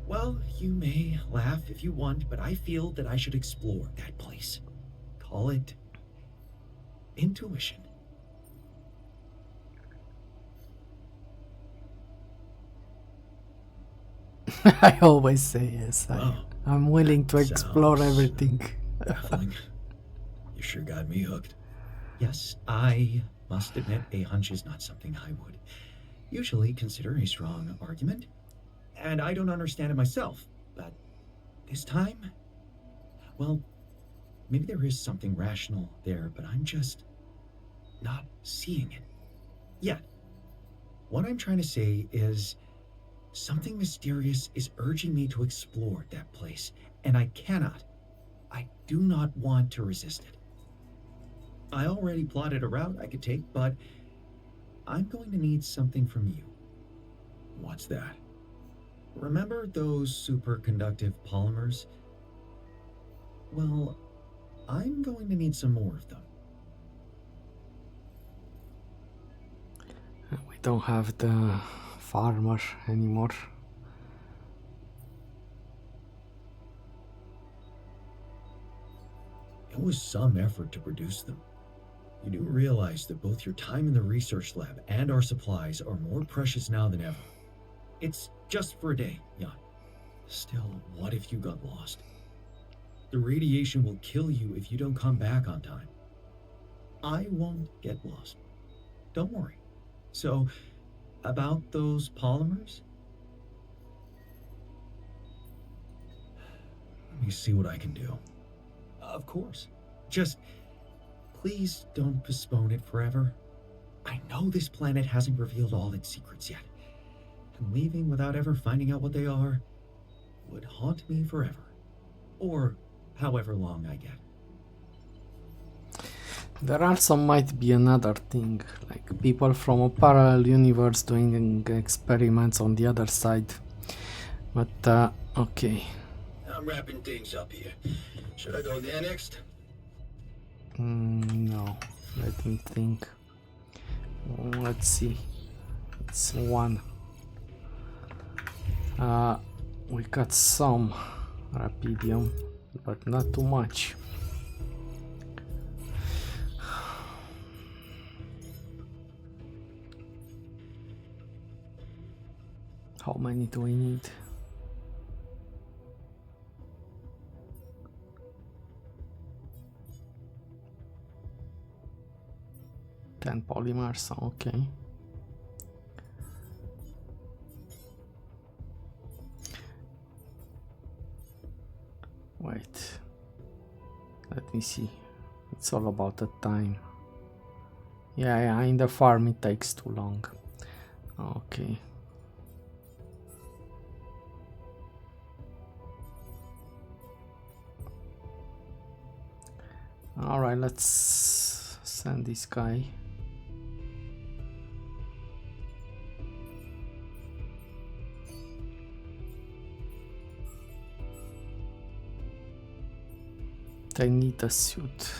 well, you may laugh if you want, but I feel that I should explore that place. Call it intuition. I always say yes. Wow. I'm willing to explore everything. Baffling. You sure got me hooked. Yes, I must admit a hunch is not something I would usually consider a strong argument. And I don't understand it myself, but this time, well, maybe there is something rational there, but I'm just not seeing it yet. What I'm trying to say is something mysterious is urging me to explore that place, and I do not want to resist it. I already plotted a route I could take, but I'm going to need something from you. What's that? Remember those superconductive polymers? Well, I'm going to need some more of them. We don't have the farmer anymore. It was some effort to produce them. You do realize that both your time in the research lab and our supplies are more precious now than ever. It's just for a day, Jan. Still, what if you got lost? The radiation will kill you if you don't come back on time. I won't get lost. Don't worry. So, about those polymers? Let me see what I can do. Of course. Just please don't postpone it forever. I know this planet hasn't revealed all its secrets yet, and leaving without ever finding out what they are would haunt me forever. Or however long I get. There also might be another thing, like people from a parallel universe doing experiments on the other side. But, okay. I'm wrapping things up here. Should I go there next? No, let me think. Let's see. It's one. We got some rapidium, but not too much. How many do we need? Ten polymers, okay. Wait, let me see. It's all about the time. Yeah, in the farm it takes too long. Okay. Alright, let's send this guy. I need a suit.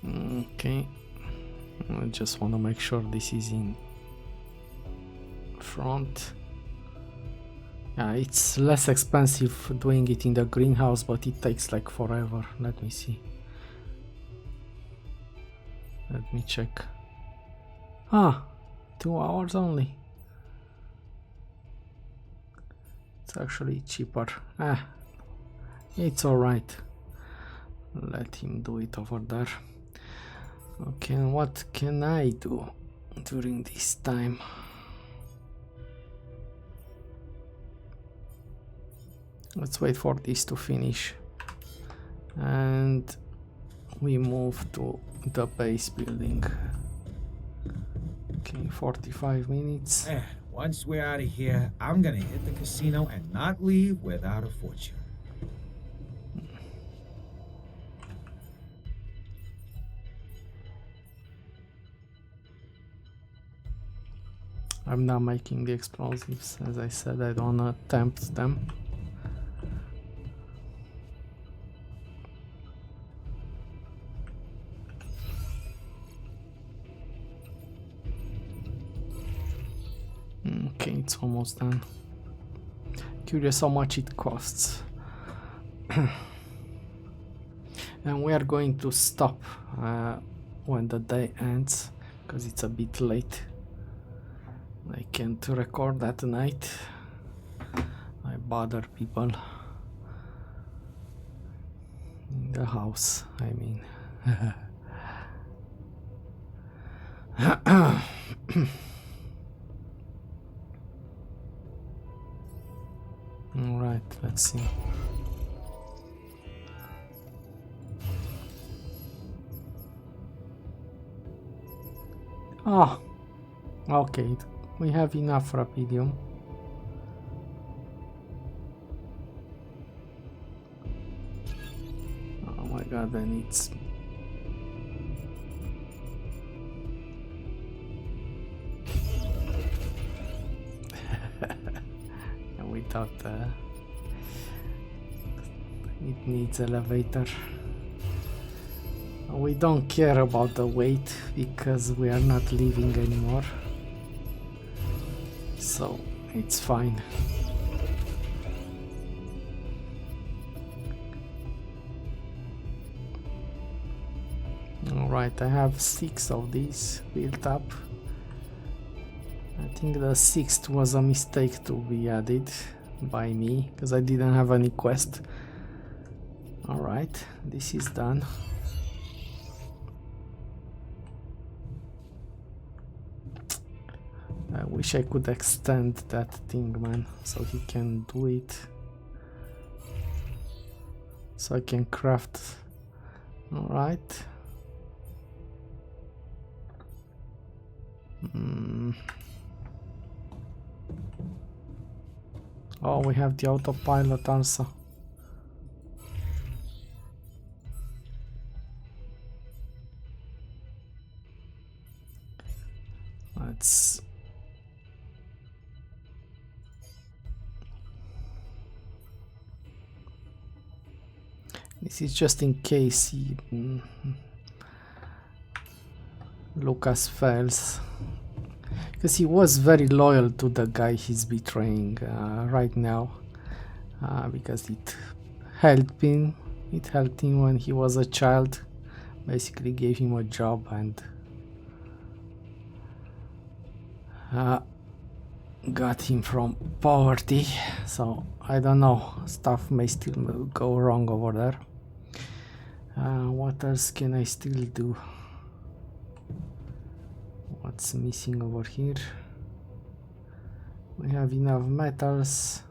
Okay, I just want to make sure this is in front. Yeah, it's less expensive doing it in the greenhouse, but it takes like forever. Let me see. Let me check. Ah, 2 hours only. It's actually cheaper. Ah, it's alright. Let him do it over there. Okay, and what can I do during this time? Let's wait for this to finish. And we move to the base building. Okay, 45 minutes. Man, once we're out of here, I'm gonna hit the casino and not leave without a fortune. I'm not making the explosives. As I said, I don't attempt them. Okay, it's almost done. Curious how much it costs. And we are going to stop when the day ends, because it's a bit late. I can't record at night. I bother people in the house, I mean. All right, let's see. Oh, okay, we have enough rapidium. Oh my god, then it's without it needs elevator. We don't care about the weight because we are not leaving anymore, so it's fine. Alright, I have 6 of these built up. I think the 6th was a mistake to be added by me because I didn't have any quest. Alright, this is done. I wish I could extend that thing, man, so he can do it. So I can craft. Alright. Oh, we have the autopilot also. Let's... This is just in case he... Lucas fails. Because he was very loyal to the guy he's betraying right now. Because it helped him. It helped him when he was a child. Basically gave him a job and got him from poverty. So I don't know, stuff may still go wrong over there. What else can I still do? What's missing over here? We have enough metals.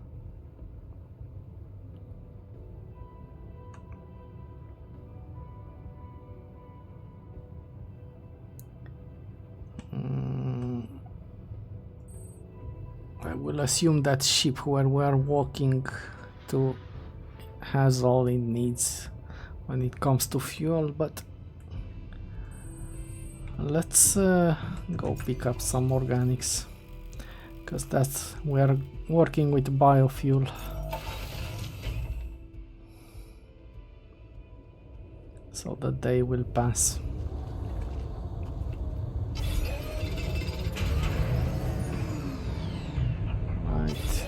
will assume that ship where we are walking to has all it needs when it comes to fuel, but let's go pick up some organics, because that's we are working with biofuel. So the day will pass. Right.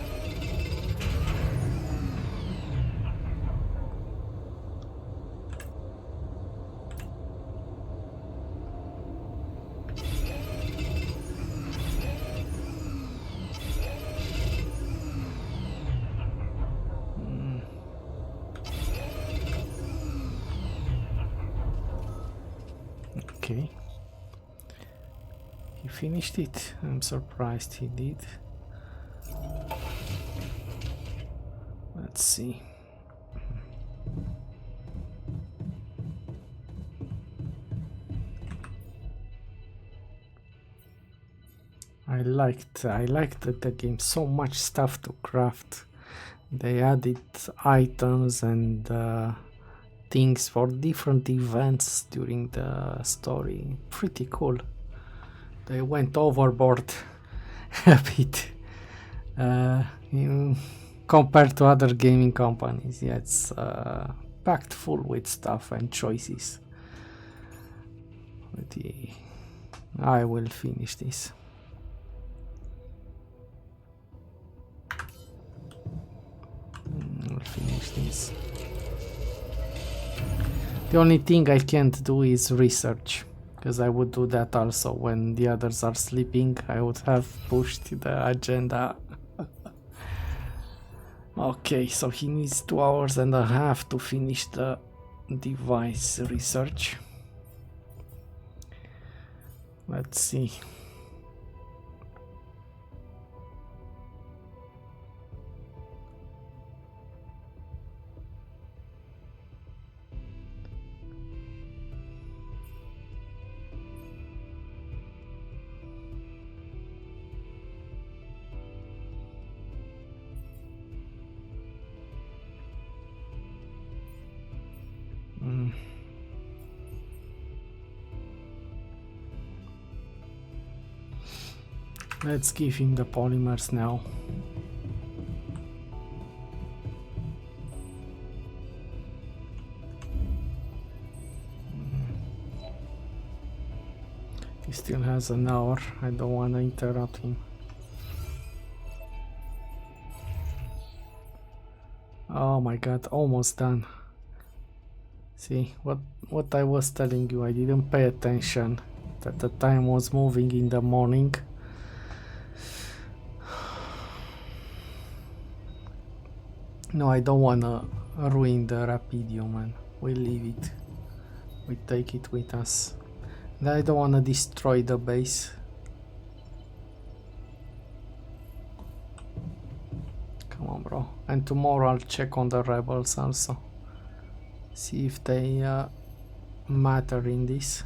Okay. He finished it. I'm surprised he did. Let's see. I liked the game. So much stuff to craft. They added items and things for different events during the story. Pretty cool. They went overboard a bit compared to other gaming companies. Yeah, it's packed full with stuff and choices. I will finish this. I'll finish this. The only thing I can't do is research, because I would do that also when the others are sleeping. I would have pushed the agenda. Okay, so he needs 2 hours and a half to finish the device research. Let's see. Let's give him the polymers now. He still has an hour. I don't want to interrupt him. Oh my god, almost done. See, what I was telling you, I didn't pay attention that the time was moving in the morning. No, I don't wanna ruin the Rapidio, man. We leave it. We take it with us. And I don't wanna destroy the base. Come on, bro. And tomorrow I'll check on the rebels also. See if they matter in this.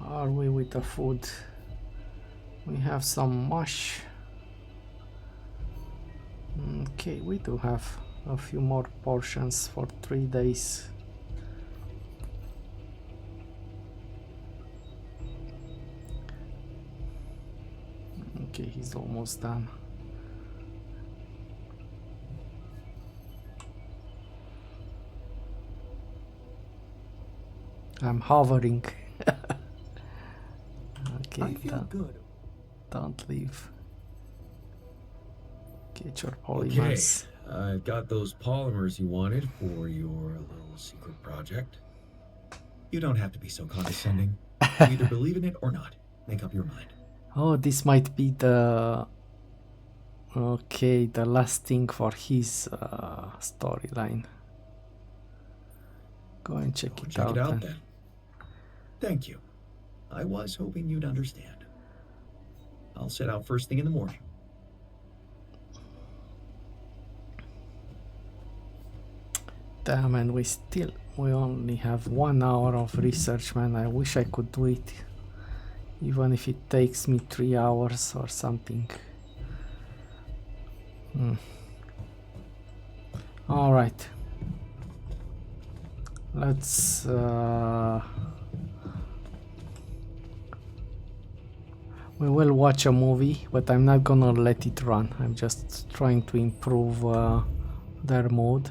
Are we with the food? We have some mush. Okay, we do have a few more portions for 3 days. Okay, he's almost done. I'm hovering. Okay, I feel good. don't leave. Get your Okay, polymers. I've got those polymers you wanted for your little secret project. You don't have to be so condescending. You either believe in it or not. Make up your mind. Oh, this might be the... Okay, the last thing for his storyline. Go and check Go it check out. it out then. Thank you. I was hoping you'd understand. I'll set out first thing in the morning. Damn, and we only have 1 hour of research, man. I wish I could do it, even if it takes me 3 hours or something. All right, let's we will watch a movie, but I'm not gonna let it run. I'm just trying to improve their mode.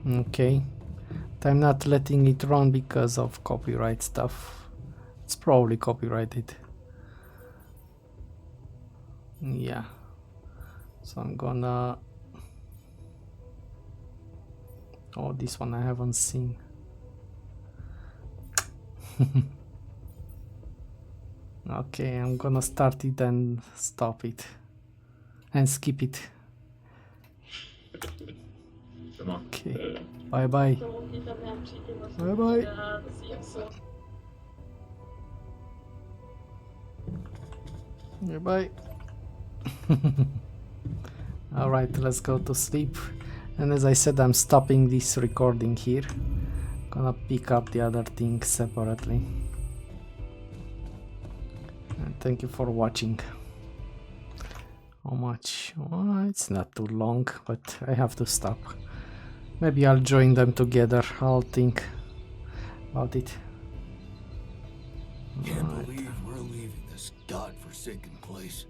Okay, but I'm not letting it run because of copyright stuff. It's probably copyrighted. Yeah, so I'm gonna... Oh, this one I haven't seen. Okay, I'm gonna start it and stop it and skip it. Okay, bye bye. Bye bye. Bye bye. Alright, let's go to sleep. And as I said, I'm stopping this recording here. Gonna pick up the other things separately. And thank you for watching. How much? Oh, it's not too long, but I have to stop. Maybe I'll join them together. I'll think about it. Can't believe we're leaving this godforsaken place.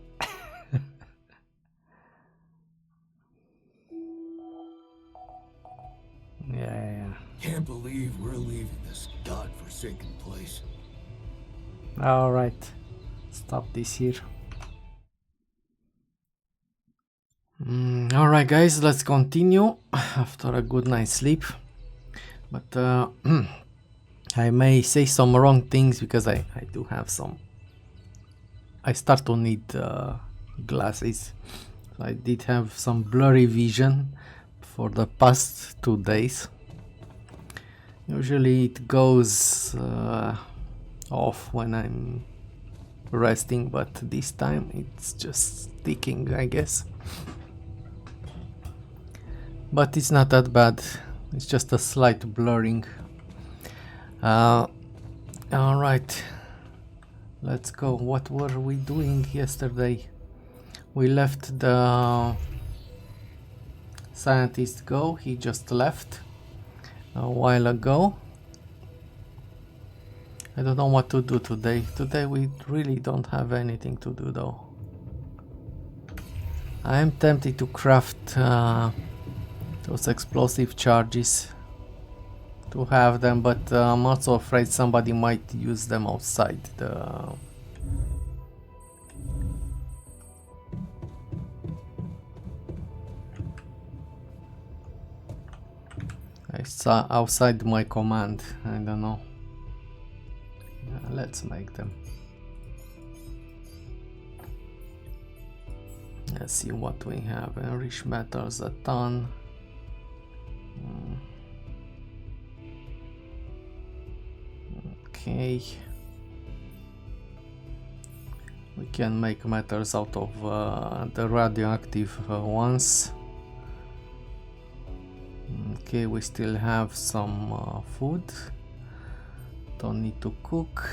Yeah. Can't believe we're leaving this godforsaken place. Alright. Stop this here. Alright guys, let's continue after a good night's sleep. But I may say some wrong things because I do have some... I start to need glasses. So I did have some blurry vision for the past 2 days. Usually it goes off when I'm resting, but this time it's just sticking, I guess. But it's not that bad, it's just a slight blurring. Alright, let's go. What were we doing yesterday? We left the scientist go, he just left a while ago. I don't know what to do today. Today we really don't have anything to do though. I am tempted to craft those explosive charges to have them, but I'm also afraid somebody might use them outside the... I saw outside my command, I don't know. Let's make them. Let's see what we have. Enriched metals a ton. Okay. We can make metals out of the radioactive ones. Okay, we still have some food. Don't need to cook.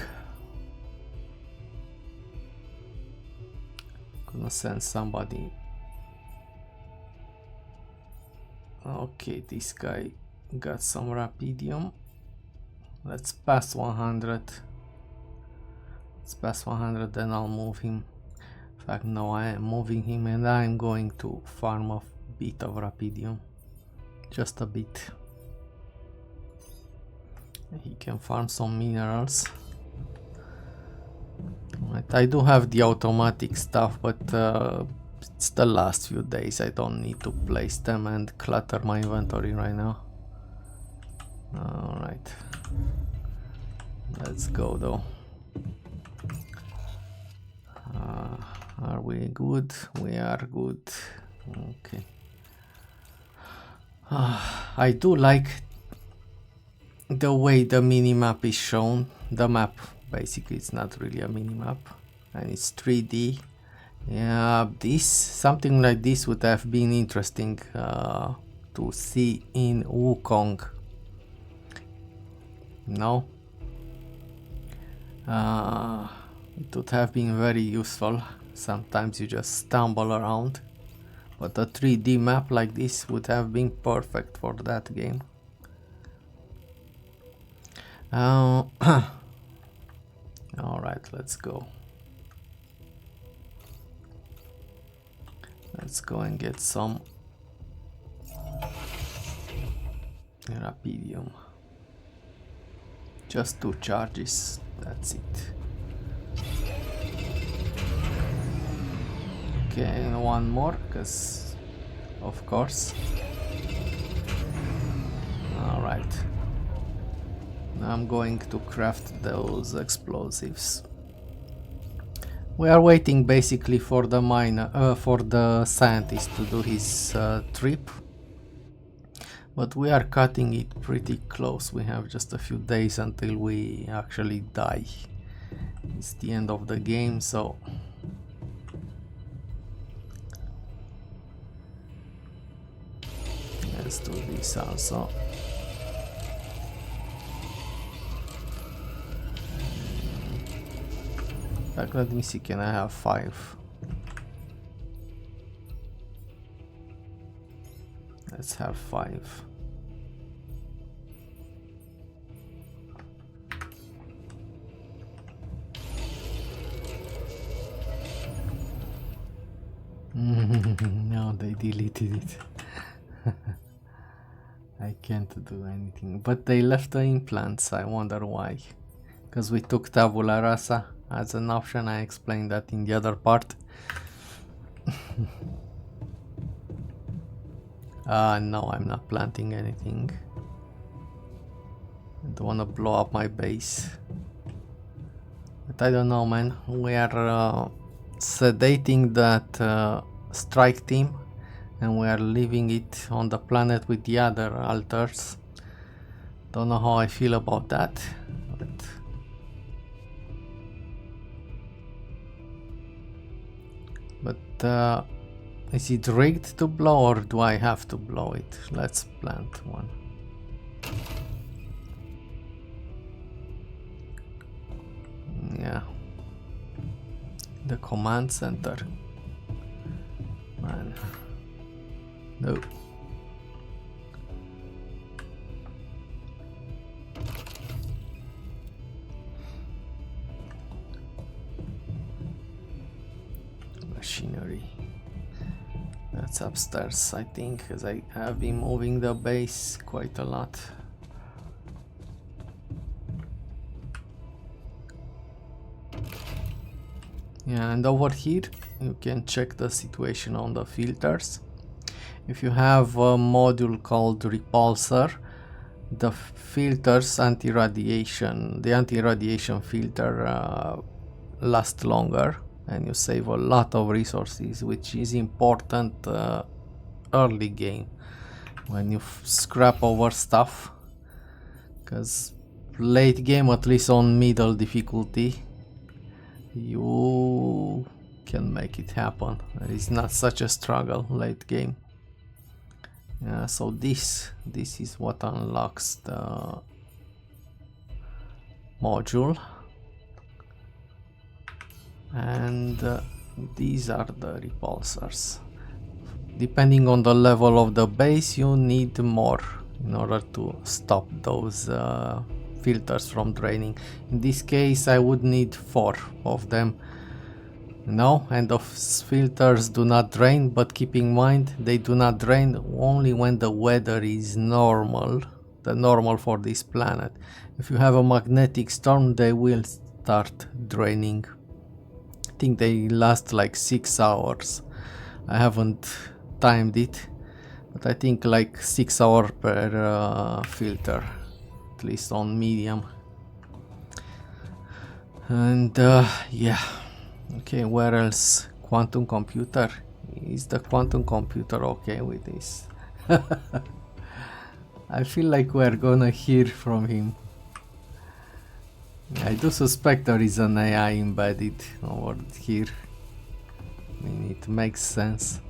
Gonna send somebody. Okay, this guy got some rapidium. Let's pass 100. Let's pass 100, then I'll move him. In fact, no, I am moving him and I'm going to farm a bit of rapidium. Just a bit. He can farm some minerals. Right, I do have the automatic stuff, but it's the last few days. I don't need to place them and clutter my inventory right now. Alright. Let's go though. Are we good? We are good. Okay. I do like the way the minimap is shown. The map, basically, it's not really a minimap, and it's 3D. Yeah, something like this would have been interesting to see in Wukong. No? It would have been very useful. Sometimes you just stumble around. But a 3D map like this would have been perfect for that game. Alright, let's go. Let's go and get some Rapidium. Just 2 charges, that's it. Okay, and 1 more, because of course. Alright. Now I'm going to craft those explosives. We are waiting basically for the miner, for the scientist to do his trip. But we are cutting it pretty close. We have just a few days until we actually die. It's the end of the game, so let's do this also. Like, let me see, can I have 5? Let's have 5. No, they deleted it. I can't do anything. But they left the implants, I wonder why. Because we took Tabula Rasa as an option, I explained that in the other part. No, I'm not planting anything. I don't want to blow up my base. But I don't know, man. We are sedating that strike team, and we are leaving it on the planet with the other altars. Don't know how I feel about that. But is it rigged to blow, or do I have to blow it? Let's plant one. Yeah. The command center. Man. No. Machinery. That's upstairs, I think, because I have been moving the base quite a lot. Yeah, and over here you can check the situation on the filters. If you have a module called repulsor, the filters anti-radiation, the anti-radiation filter lasts longer, and you save a lot of resources, which is important early game when you scrap over stuff, because late game, at least on middle difficulty, you can make it happen. It's not such a struggle late game. Yeah, so this is what unlocks the module, and these are the repulsors. Depending on the level of the base, you need more in order to stop those filters from draining. In this case, I would need 4 of them. No, and those filters do not drain, but keep in mind they do not drain only when the weather is normal, the normal for this planet. If you have a magnetic storm, they will start draining. I think they last like 6 hours. I haven't timed it, but I think like 6 hours per filter, at least on medium. And yeah. Okay, where else? Quantum computer. Is the quantum computer okay with this? I feel like we're gonna hear from him. I do suspect there is an AI embedded over here. I mean, it makes sense.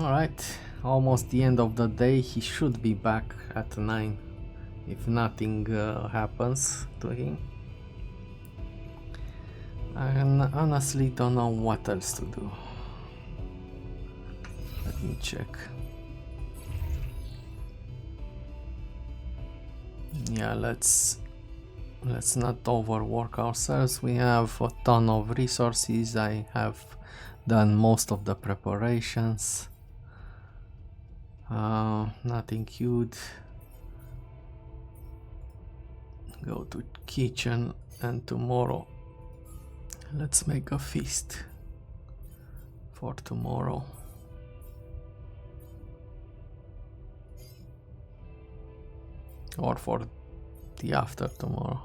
Alright, almost the end of the day. He should be back at 9 if nothing happens to him. I honestly don't know what else to do. Let me check. Yeah, let's not overwork ourselves. We have a ton of resources. I have done most of the preparations. Nothing huge. Go to kitchen, and tomorrow let's make a feast for tomorrow. Or for the after tomorrow.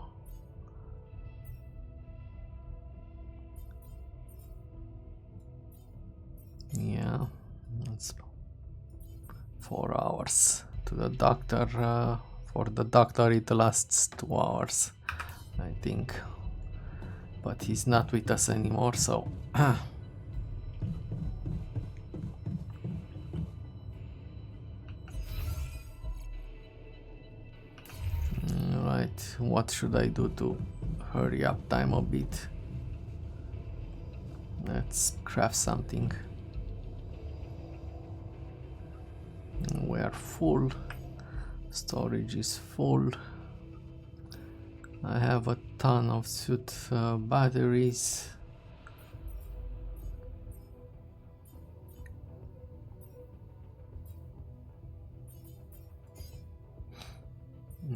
Yeah, that's 4 hours. To the doctor, for the doctor it lasts 2 hours, I think. But he's not with us anymore, so... Right, what should I do to hurry up time a bit? Let's craft something. We are full. Storage is full. I have a ton of suit batteries.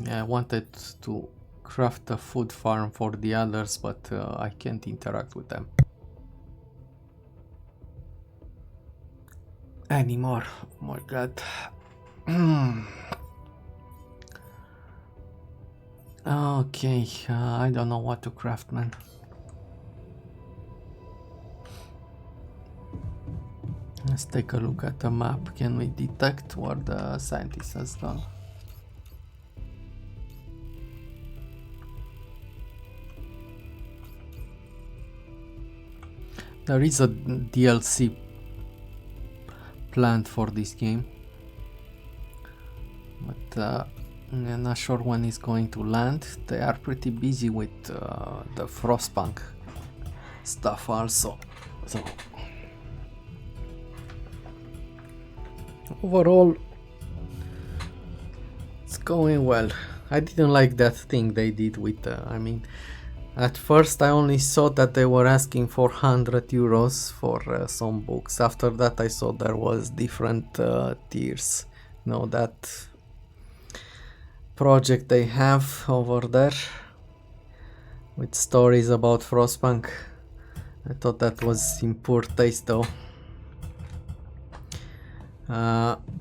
I wanted to craft a food farm for the others, but I can't interact with them anymore. Oh my god. Okay, I don't know what to craft, man. Let's take a look at the map. Can we detect what the scientist has done? There is a DLC planned for this game, but I'm not sure when it's going to land. They are pretty busy with the Frostpunk stuff also. So overall, it's going well. I didn't like that thing they did with, I mean, at first I only saw that they were asking for 100 euros for some books. After that I saw there was different tiers. You know, that project they have over there with stories about Frostpunk. I thought that was in poor taste though.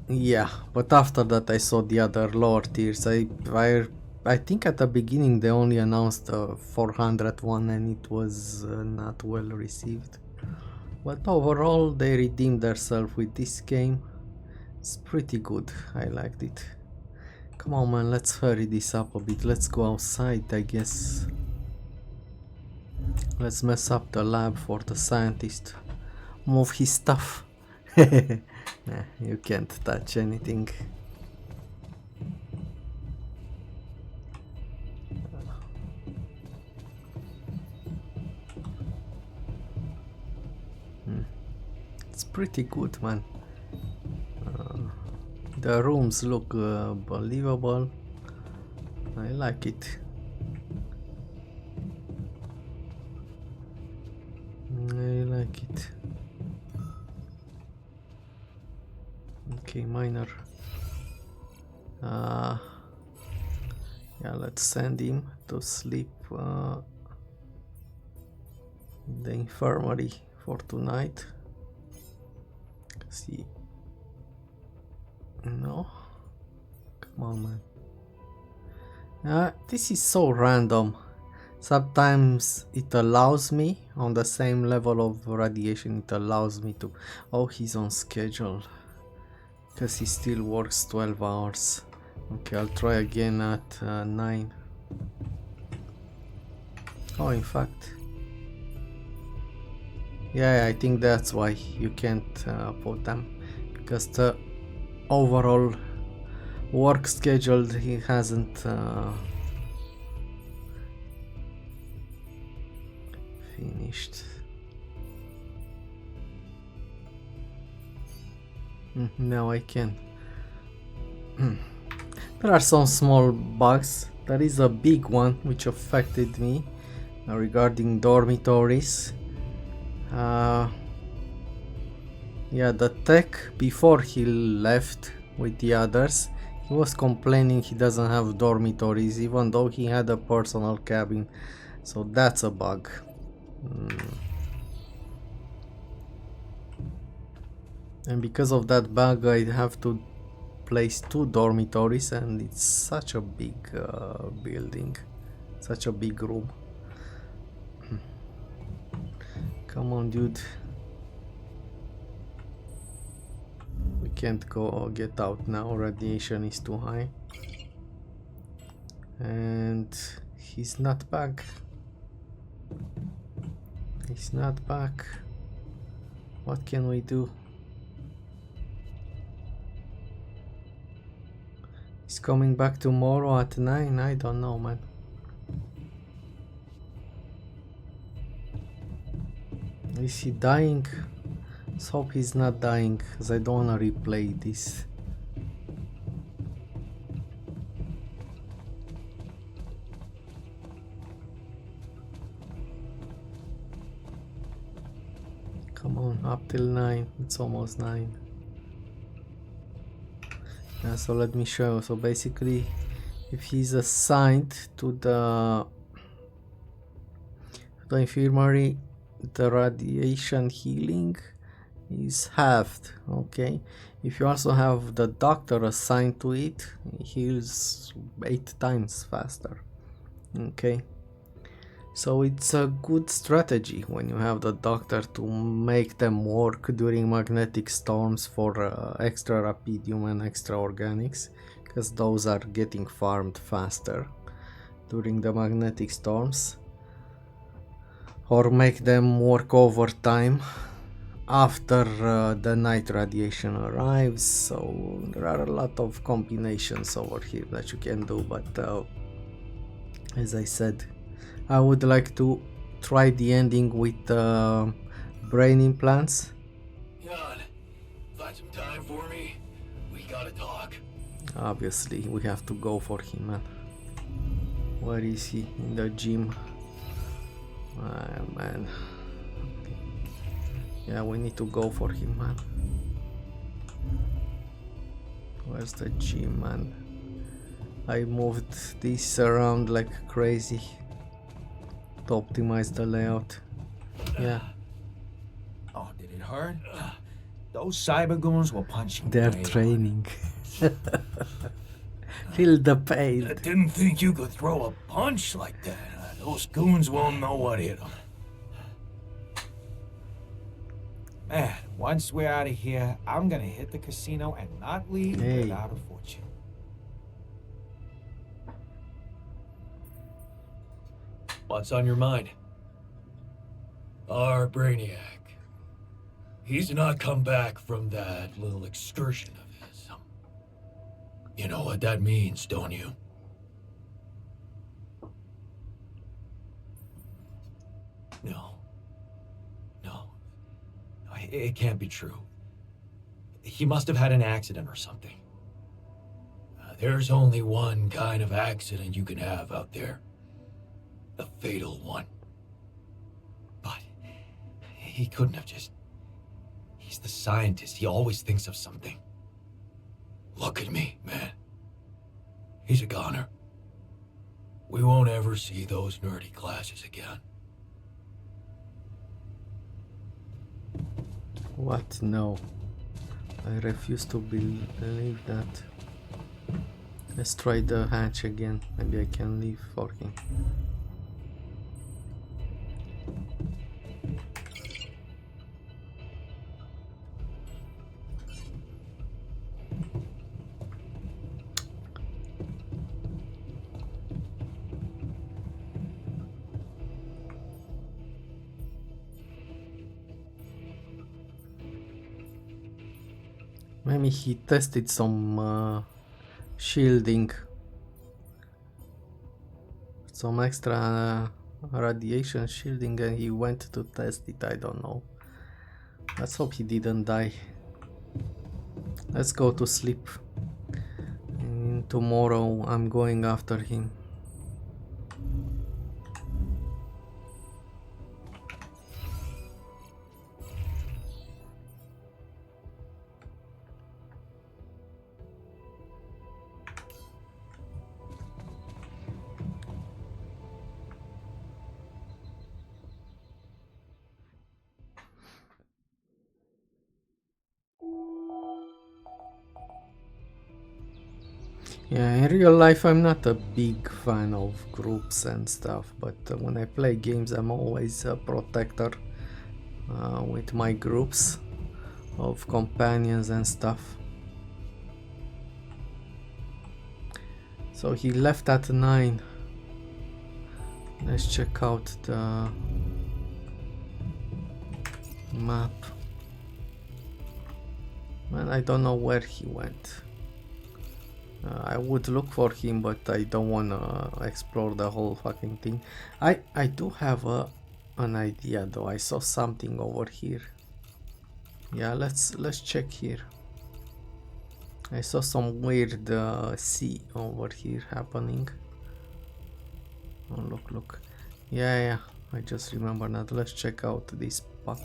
Yeah, but after that I saw the other lower tiers. I think at the beginning they only announced the 400 one and it was not well received. But overall they redeemed themselves with this game. It's pretty good. I liked it. Come on, man, let's hurry this up a bit. Let's go outside, I guess. Let's mess up the lab for the scientist. Move his stuff. Nah, you can't touch anything. It's pretty good, man. The rooms look believable. I like it. I like it. Okay, miner. Yeah, let's send him to sleep in the infirmary for tonight. See. No. Come on, man. This is so random. Sometimes it allows me, on the same level of radiation, it allows me to... Oh, he's on schedule. Because he still works 12 hours. Okay, I'll try again at 9. Oh, in fact... Yeah, I think that's why you can't put them. because the overall work schedule he hasn't finished. Now I can. There are some small bugs. There is a big one which affected me regarding dormitories. Yeah, the tech, before he left with the others, he was complaining he doesn't have dormitories even though he had a personal cabin. So that's a bug. And because of that bug I have to place 2 dormitories, and it's such a big building, such a big room. Come on, dude. We can't go get out now, radiation is too high. And he's not back. He's not back. What can we do? He's coming back tomorrow at 9? I don't know, man. Is he dying? Let's hope he's not dying, because I don't want to replay this. Come on, up till 9. It's almost 9. Yeah, so let me show you. So basically, if he's assigned to the infirmary, the radiation healing is halved. Okay, if you also have the doctor assigned to it, he heals 8 times faster. Okay, so it's a good strategy when you have the doctor to make them work during magnetic storms for extra rapidium and extra organics, because those are getting farmed faster during the magnetic storms, or make them work overtime after the night radiation arrives. So there are a lot of combinations over here that you can do, but as I said, I would like to try the ending with brain implants. Jan, find some time for me. We gotta talk. Obviously, we have to go for him, man. Where is he? In the gym. Man. Yeah, we need to go for him, man. Where's the gym, man? I moved this around like crazy to optimize the layout. Yeah, Oh, did it hurt? Those cyber goons will punch you. they're way training. Feel the pain. I didn't think you could throw a punch like that. Those goons won't know what hit them. Man, once we're out of here, I'm gonna hit the casino and not leave Hey. without a fortune. What's on your mind? Our Brainiac. He's not come back from that little excursion of his. You know what that means, don't you? No. No. It can't be true. He must have had an accident or something. There's only one kind of accident you can have out there. The fatal one. But he couldn't have just... He's the scientist. He always thinks of something. Look at me, man. He's a goner. We won't ever see those nerdy classes again. What? No. I refuse to believe that. Let's try the hatch again. Maybe I can leave for him. Maybe he tested some shielding, some extra radiation shielding, and he went to test it. I don't know. Let's hope he didn't die. Let's go to sleep. And tomorrow I'm going after him. Yeah, in real life I'm not a big fan of groups and stuff, but when I play games I'm always a protector with my groups of companions and stuff. So he left at 9. Let's check out the map. Man, I don't know where he went. I would look for him, but I don't wanna explore the whole fucking thing. I do have an idea though. I saw something over here. Yeah, let's check here. I saw some weird sea over here happening. Oh, look. Yeah, I just remember now. Let's check out this spot.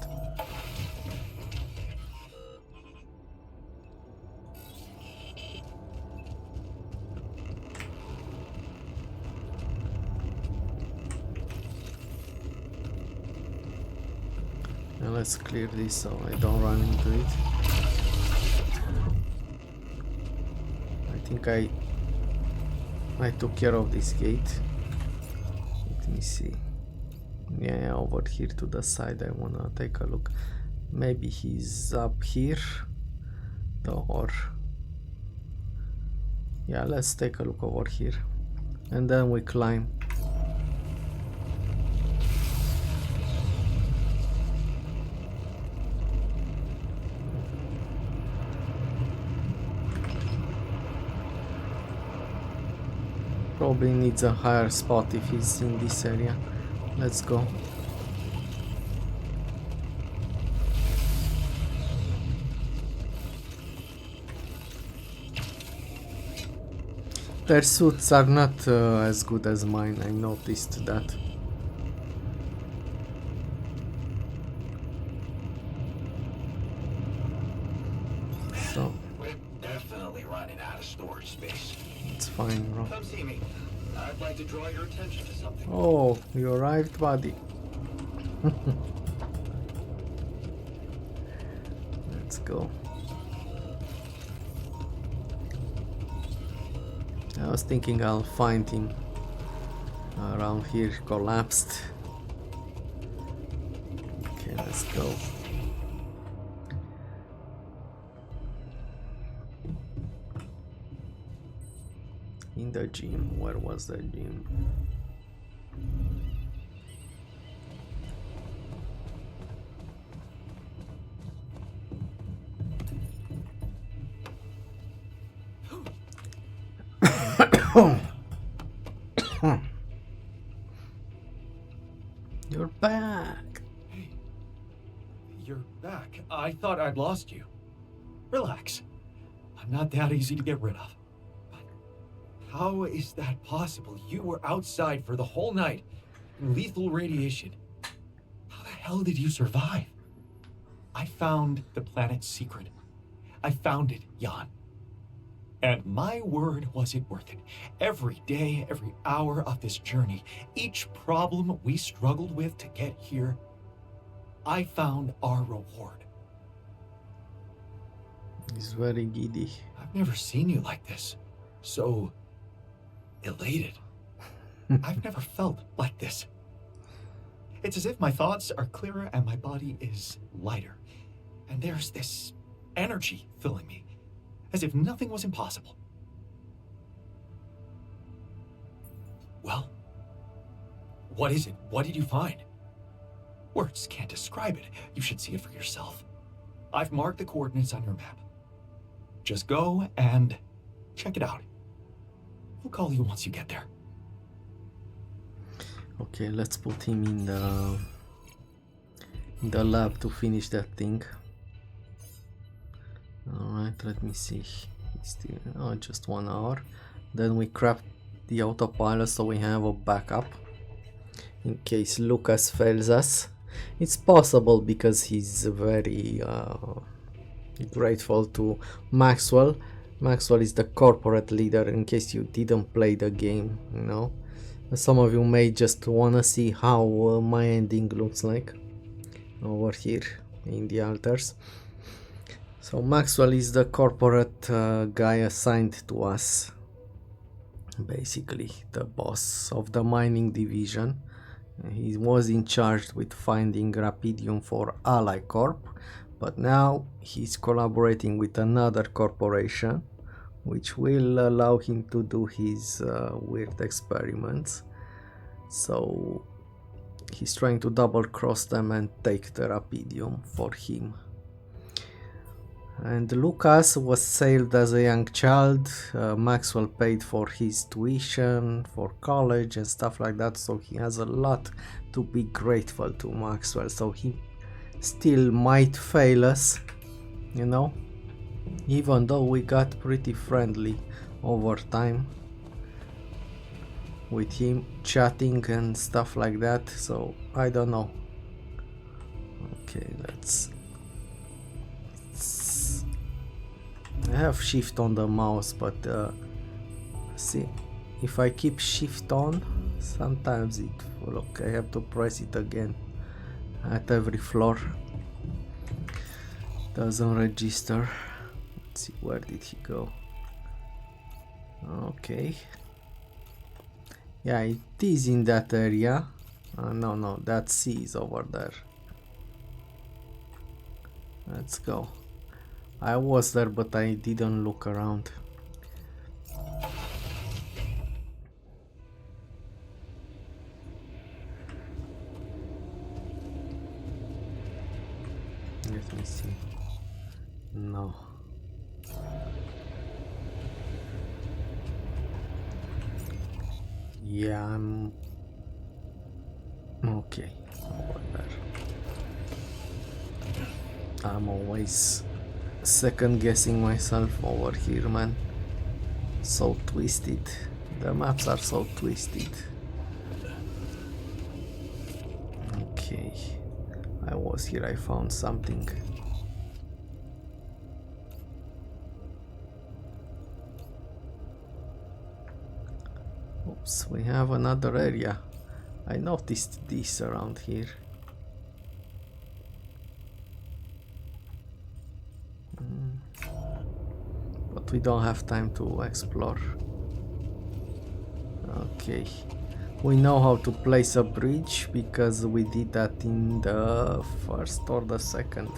Now let's clear this so I don't run into it. I think I took care of this gate. Let me see. Yeah, over here to the side I wanna take a look. Maybe he's up here. Or yeah, let's take a look over here. And then we climb. Probably needs a higher spot if he's in this area. Let's go. Their suits are not as good as mine, I noticed that. So We're definitely running out of storage space. it's fine, bro. Come see me. I'd like to draw your attention to something. Oh, you arrived, buddy. Let's go. I was thinking I'll find him around here, collapsed. Okay, let's go. In the gym, where was the gym? You're back. Hey, you're back. I thought I'd lost you. Relax. I'm not that easy to get rid of. But how is that possible? You were outside for the whole night in lethal radiation. How the hell did you survive? I found the planet's secret. I found it, Jan. And my word, was it worth it. Every day, every hour of this journey, each problem we struggled with to get here, I found our reward. He's very giddy. I've never seen you like this. So elated. I've never felt like this. It's as if my thoughts are clearer and my body is lighter. And there's this energy filling me, as if nothing was impossible. Well, what is it? What did you find? Words can't describe it. You should see it for yourself. I've marked the coordinates on your map. Just go and check it out. We'll call you once you get there. Okay, let's put him in the lab to finish that thing. Alright, let me see. It's still, oh, just 1 hour. Then we craft the autopilot so we have a backup in case Lucas fails us. It's possible because he's very grateful to Maxwell. Maxwell is the corporate leader, in case you didn't play the game, you know. Some of you may just wanna see how my ending looks like over here in the altars. So Maxwell is the corporate guy assigned to us, basically the boss of the mining division. He was in charge with finding Rapidium for Ally Corp, but now he's collaborating with another corporation which will allow him to do his weird experiments. So he's trying to double cross them and take the Rapidium for him. And Lucas was saved as a young child. Maxwell paid for his tuition for college and stuff like that, so he has a lot to be grateful to Maxwell. So he still might fail us, you know, even though we got pretty friendly over time with him chatting and stuff like that. So I don't know. Okay, let's I have shift on the mouse, but see, if I keep shift on, sometimes it look, I have to press it again at every floor. Doesn't register. Let's see, where did he go? Okay, yeah, it is in that area. No, that C is over there. Let's go. I was there, but I didn't look around. Let me see. No. Yeah, I'm okay over there. I'm always second guessing myself over here, man. So twisted. The maps are so twisted. Okay, I was here, I found something. Oops, we have another area. I noticed this around here. But we don't have time to explore. Okay, we know how to place a bridge because we did that in the first or the second.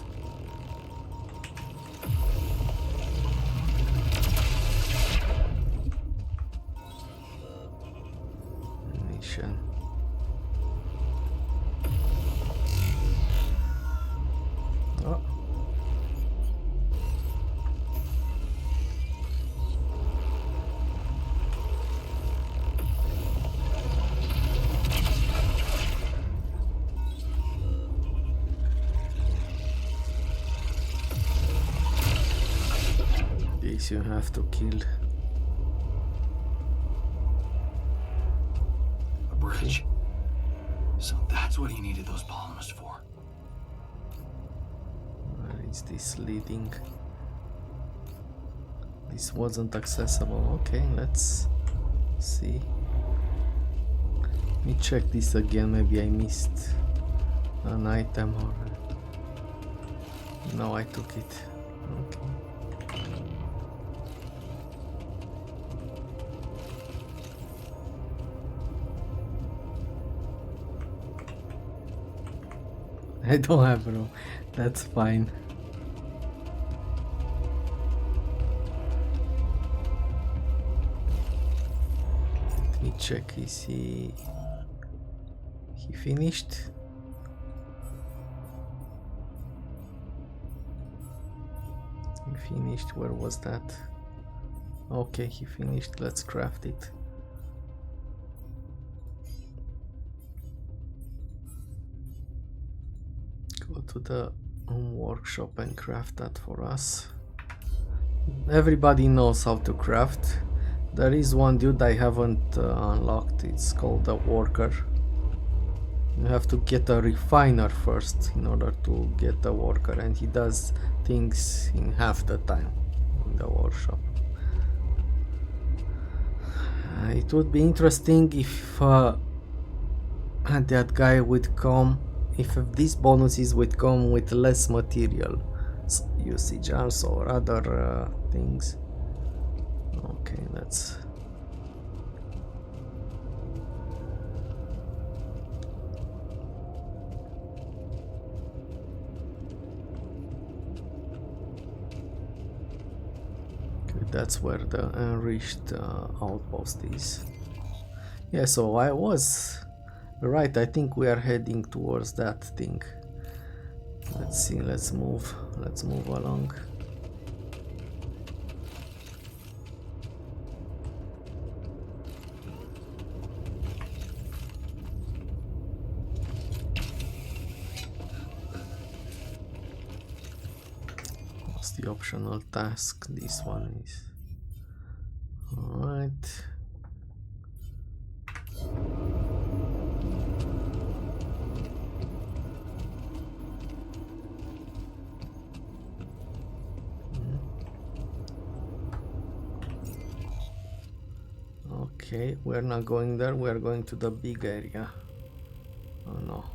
Mission. Oh. This you have to kill. A bridge. So that's what he needed those polymers for. Where is this leading? This wasn't accessible. Okay, let's see. Let me check this again. Maybe I missed an item or... No, I took it. Okay. I don't have room. That's fine. Let me check. Is he finished? Finished. Where was that? Okay, he finished. Let's craft it. Go to the workshop and craft that for us. Everybody knows how to craft. There is one dude I haven't unlocked. It's called the worker. You have to get a refiner first in order to get the worker, and he does things in half the time in the workshop. It would be interesting if that guy would come, if these bonuses would come with less material usage also, or other things. Okay, let's... That's where the enriched outpost is. Yeah, so I was right. I think we are heading towards that thing. Let's see, let's move along. What's the optional task? This one is. Alright. Okay, we're not going there, we're going to the big area. Oh no.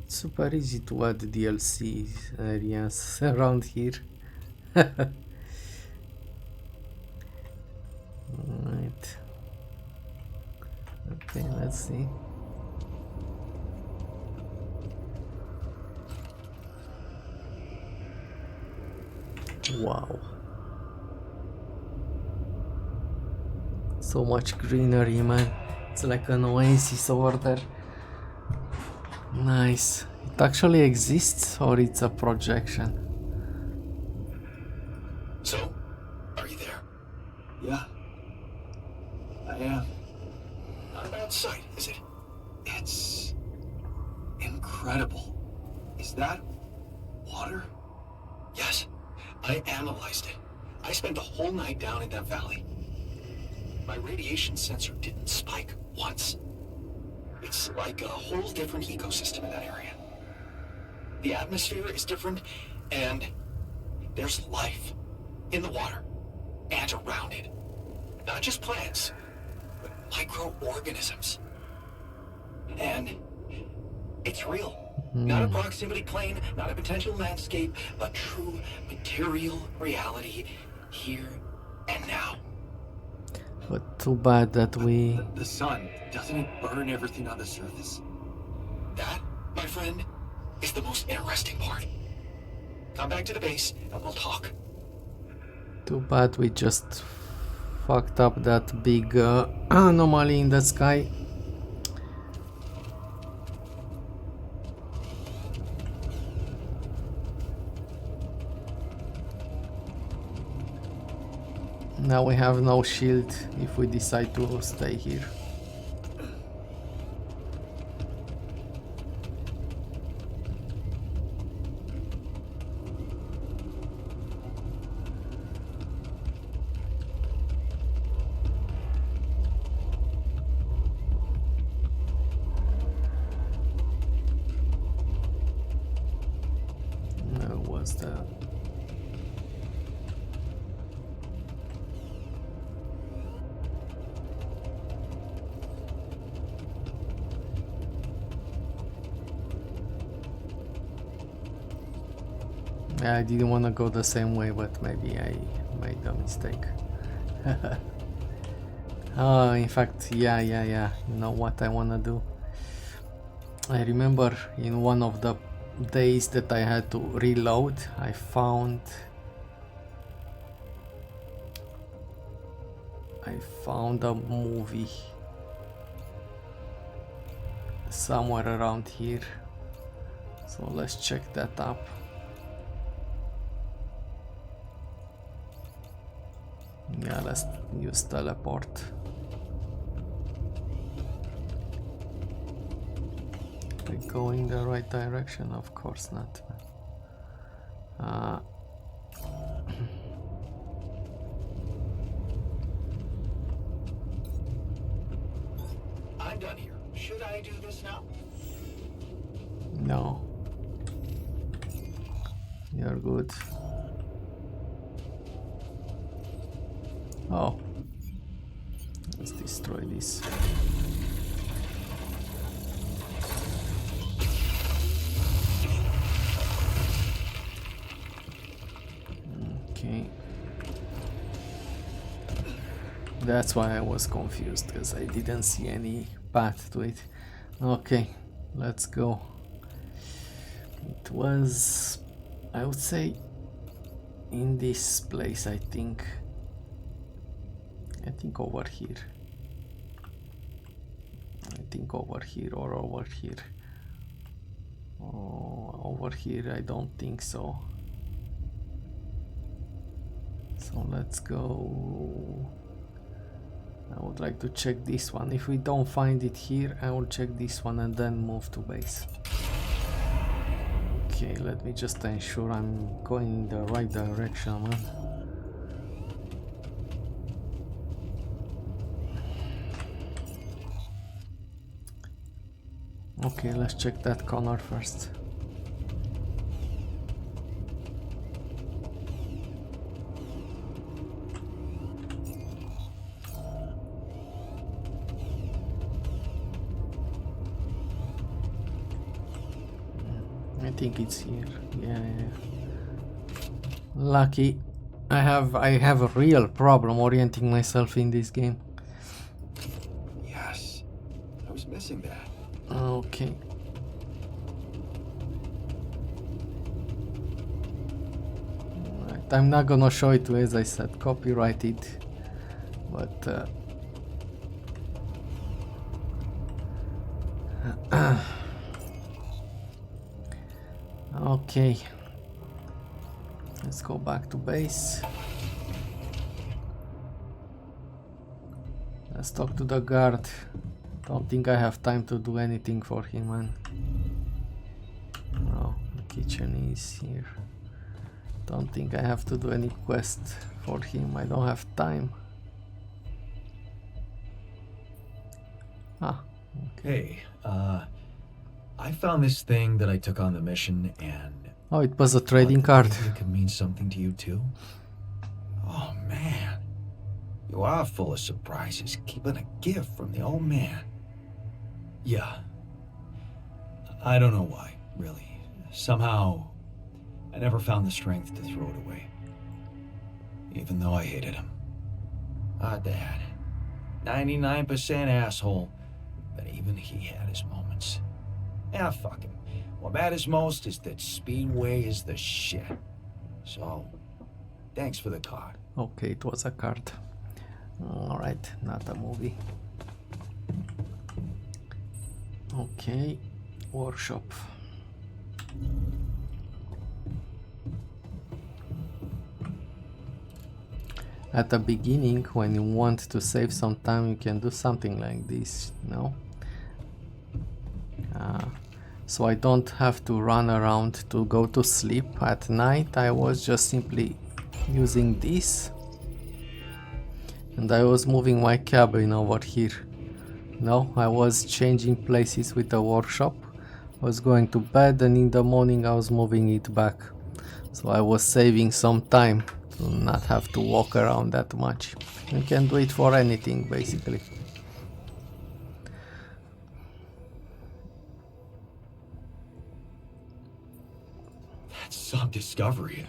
It's super easy to add DLC areas around here. Alright. Okay, let's see. Wow. So much greenery, man. It's like an oasis over there. Nice. It actually exists, or it's a projection? So, are you there? Yeah. I am. Not a bad sight, is it? It's incredible. Is that water? Yes. I analyzed it. I spent the whole night down in that valley. My radiation sensor didn't spike once. It's like a whole different ecosystem in that area. The atmosphere is different, and there's life in the water and around it. Not just plants, but microorganisms. And it's real. Not a proximity plane, not a potential landscape, but true material reality here and now. But too bad that we... The sun, doesn't it burn everything on the surface? That, my friend, is the most interesting part. Come back to the base and we'll talk. Too bad we just fucked up that big anomaly in the sky. Now we have no shield if we decide to stay here. Where was that? I didn't want to go the same way, but maybe I made a mistake. Oh, in fact, yeah. You know what I want to do? I remember in one of the days that I had to reload, I found a movie somewhere around here. So let's check that up. Yeah, let's use teleport. We go in the right direction? Of course not. I'm done here. Should I do this now? No. You're good. Oh. Let's destroy this. Okay. That's why I was confused, because I didn't see any path to it. Okay, let's go. It was, I would say, in this place, I think over here. I think over here or over here. Oh, over here, I don't think so. So let's go. I would like to check this one. If we don't find it here, I will check this one and then move to base. Okay, let me just ensure I'm going in the right direction, man. Okay, let's check that corner first. I think it's here. Yeah. Lucky. I have a real problem orienting myself in this game. Yes. I was missing that. Okay. Right. I'm not gonna show it to you, as I said, copyrighted, but okay. Let's go back to base. Let's talk to the guard. Don't think I have time to do anything for him, man. Oh, the kitchen is here. Don't think I have to do any quest for him. I don't have time. Ah, okay. Hey, I found this thing that I took on the mission, and oh, it was a trading card. Maybe it could mean something to you too. Oh man, you are full of surprises. Keeping a gift from the old man. Yeah. I don't know why, really. Somehow, I never found the strength to throw it away. Even though I hated him. Ah, Dad. 99% asshole, but even he had his moments. Yeah, fuck him. What matters most is that Speedway is the shit. So, thanks for the card. Okay, it was a card. Alright, not a movie. Okay, workshop. At the beginning, when you want to save some time, you can do something like this, no? So I don't have to run around to go to sleep at night. I was just simply using this, and I was moving my cabin over here. No, I was changing places with the workshop. I was going to bed, and in the morning I was moving it back. So I was saving some time to not have to walk around that much. You can do it for anything, basically. That's some discovery.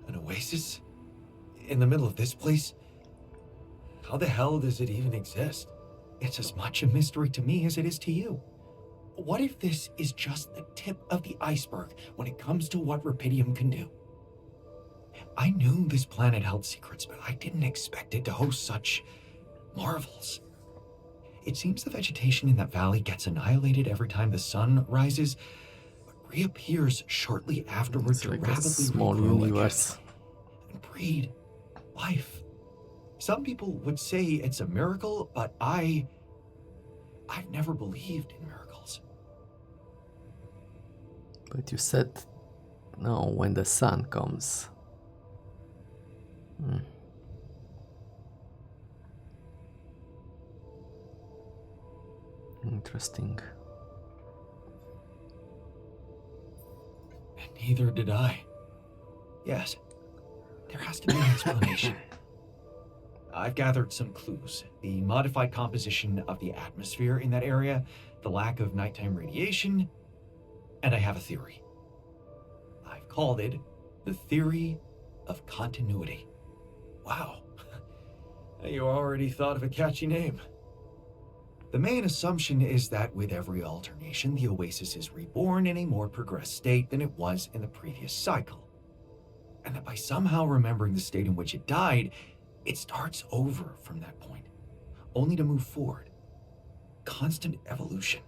An oasis? In the middle of this place? How the hell does it even exist? It's as much a mystery to me as it is to you. What if this is just the tip of the iceberg when it comes to what Rapidium can do? I knew this planet held secrets, but I didn't expect it to host such marvels. It seems the vegetation in that valley gets annihilated every time the sun rises, but reappears shortly afterwards It's to like a rapidly small regrow universe. again and breed life Some people would say it's a miracle, but I've never believed in miracles. But you said no when the sun comes. Interesting. And neither did I. Yes, there has to be an explanation. I've gathered some clues. The modified composition of the atmosphere in that area, the lack of nighttime radiation, and I have a theory. I've called it the theory of continuity. Wow, you already thought of a catchy name. The main assumption is that with every alternation, the oasis is reborn in a more progressed state than it was in the previous cycle. And that by somehow remembering the state in which it died, it starts over from that point, only to move forward. Constant evolution.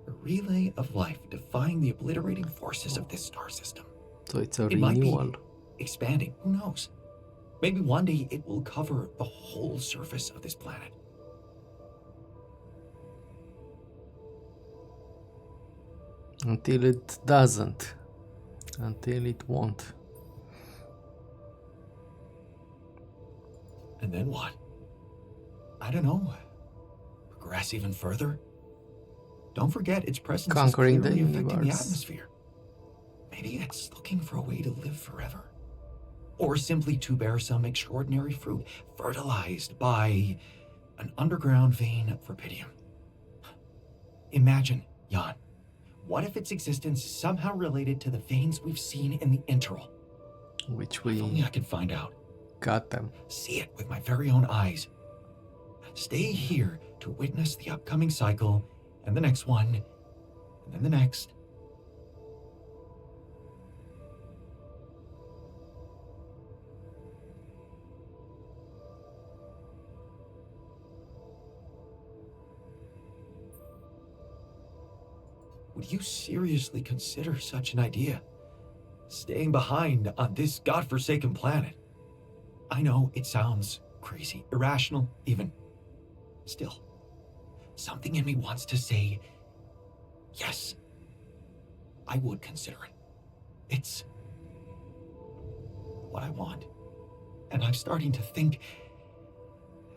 A relay of life defying the obliterating forces of this star system. So it's a It might be renewal. expanding, who knows? Maybe one day it will cover the whole surface of this planet. Until it doesn't. Until it won't. And then what? I don't know. Progress even further? Don't forget its presence Conquering is the clearly affecting the universe. atmosphere. Maybe it's looking for a way to live forever. Or simply to bear some extraordinary fruit, fertilized by an underground vein of rubidium. Imagine, Jan, what if its existence is somehow related to the veins we've seen in the interval? Which If only we I could find out. got them. See it with my very own eyes. Stay here to witness the upcoming cycle, and the next one, and then the next. Would you seriously consider such an idea? Staying behind on this godforsaken planet? I know it sounds crazy, irrational even. Still, something in me wants to say, yes, I would consider it. It's what I want. And I'm starting to think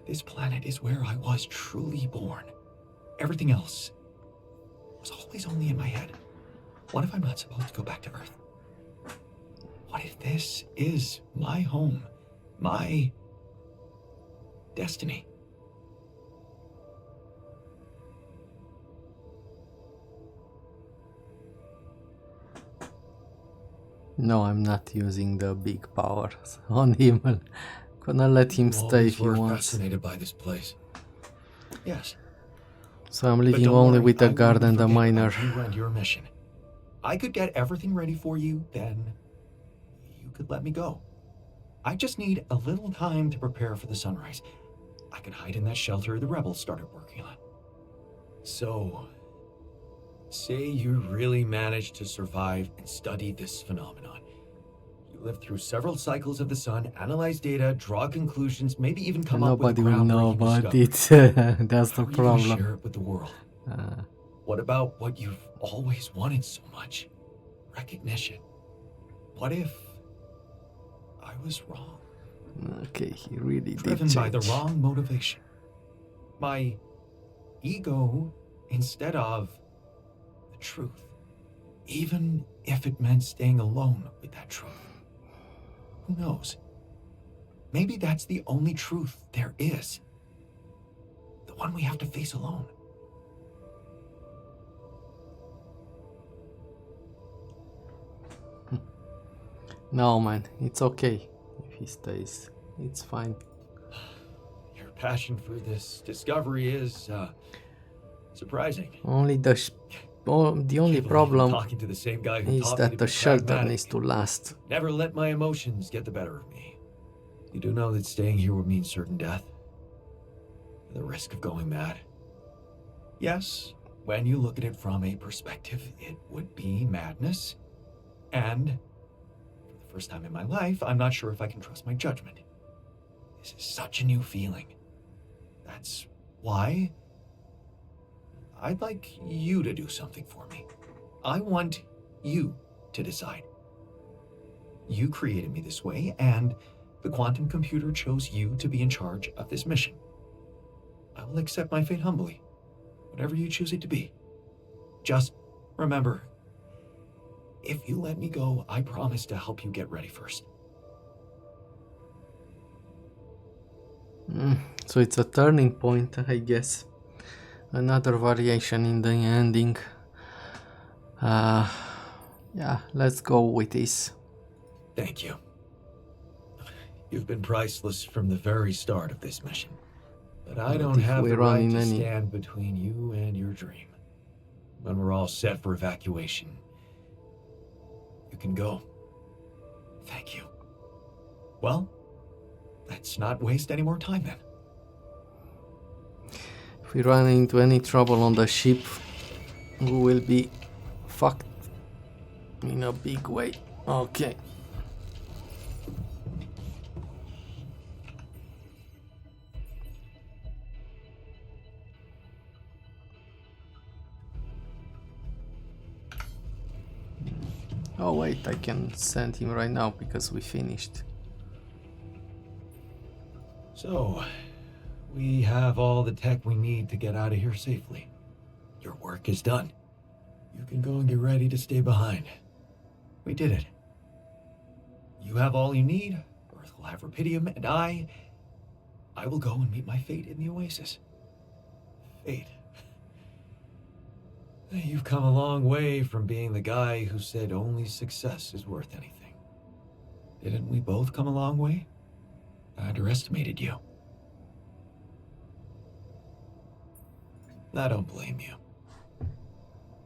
this planet is where I was truly born. Everything else was always only in my head. What if I'm not supposed to go back to Earth? What if this is my home, my destiny? No, I'm not using the big powers on him. I'm gonna let him stay if he Always were wants. fascinated by this place. Yes. So I'm But leaving don't only worry, with the I guard wouldn't and the forget miner. about you and your mission. I could get everything ready for you, then you could let me go. I just need a little time to prepare for the sunrise. I could hide in that shelter the rebels started working on. So, say you really managed to survive and study this phenomenon. You lived through several cycles of the sun, analyze data, draw conclusions, maybe even come up with a Nobody will know groundbreaking about discovery. it. That's the How are you gonna problem. share it with the world? Uh, What about what you've always wanted so much? Recognition. What if I was wrong? okay, he really did Driven by the change. wrong motivation. My ego instead of the truth. Even if it meant staying alone with that truth. Who knows? Maybe that's the only truth there is. The one we have to face alone. No, man, it's okay if he stays. It's fine. Your passion for this discovery is surprising. Only the the only Can't believe I'm problem talking to the same guy who is taught me that to the be shelter pragmatic. needs to last. Never let my emotions get the better of me. You do know that staying here would mean certain death. The risk of going mad. Yes, when you look at it from a perspective, it would be madness. And for the first time in my life, I'm not sure if I can trust my judgment. This is such a new feeling. That's why I'd like you to do something for me. I want you to decide. You created me this way, and the quantum computer chose you to be in charge of this mission. I will accept my fate humbly, whatever you choose it to be. Just remember, if you let me go, I promise to help you get ready first. So it's a turning point, I guess. Another variation in the ending. Yeah, let's go with this. Thank you. You've been priceless from the very start of this mission. But I don't have the right to stand between you and your dream. When we're all set for evacuation, you can go. Thank you. Well, let's not waste any more time then. If we run into any trouble on the ship, we will be fucked in a big way. Okay. Oh wait, I can send him right now because we finished. So, we have all the tech we need to get out of here safely. Your work is done. You can go and get ready to stay behind. We did it. You have all you need, Earth will have Rupidium, and I will go and meet my fate in the Oasis. Fate. You've come a long way from being the guy who said only success is worth anything. Didn't we both come a long way? I underestimated you. I don't blame you.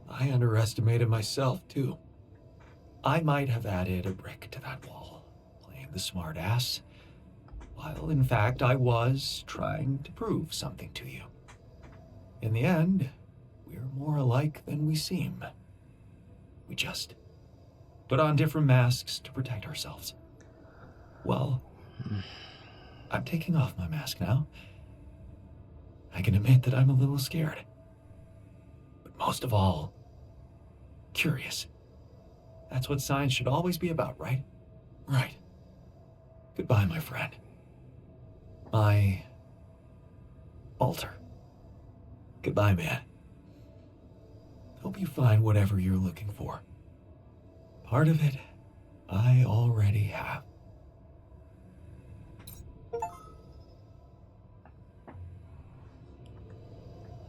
I underestimated myself, too. I might have added a brick to that wall, playing the smart ass, while in fact I was trying to prove something to you. In the end, we're more alike than we seem. We just put on different masks to protect ourselves. Well, I'm taking off my mask now. I can admit that I'm a little scared. But most of all, curious. That's what science should always be about, right? Right. Goodbye, my friend. My altar. Goodbye, man. Hope you find whatever you're looking for. Part of it, I already have.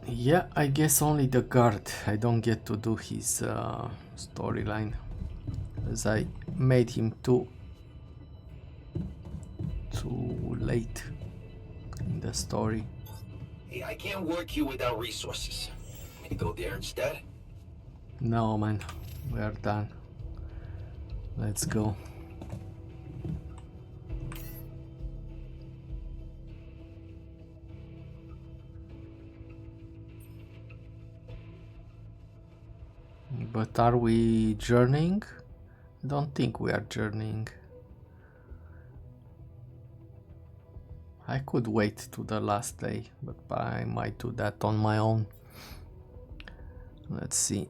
Yeah, I guess only the guard. I don't get to do his storyline, as I made him too late in the story. Hey, I can't work you without resources. Want me to go there instead? No, man, we are done. Let's go. But are we journeying? I don't think we are journeying. I could wait to the last day, but I might do that on my own. Let's see.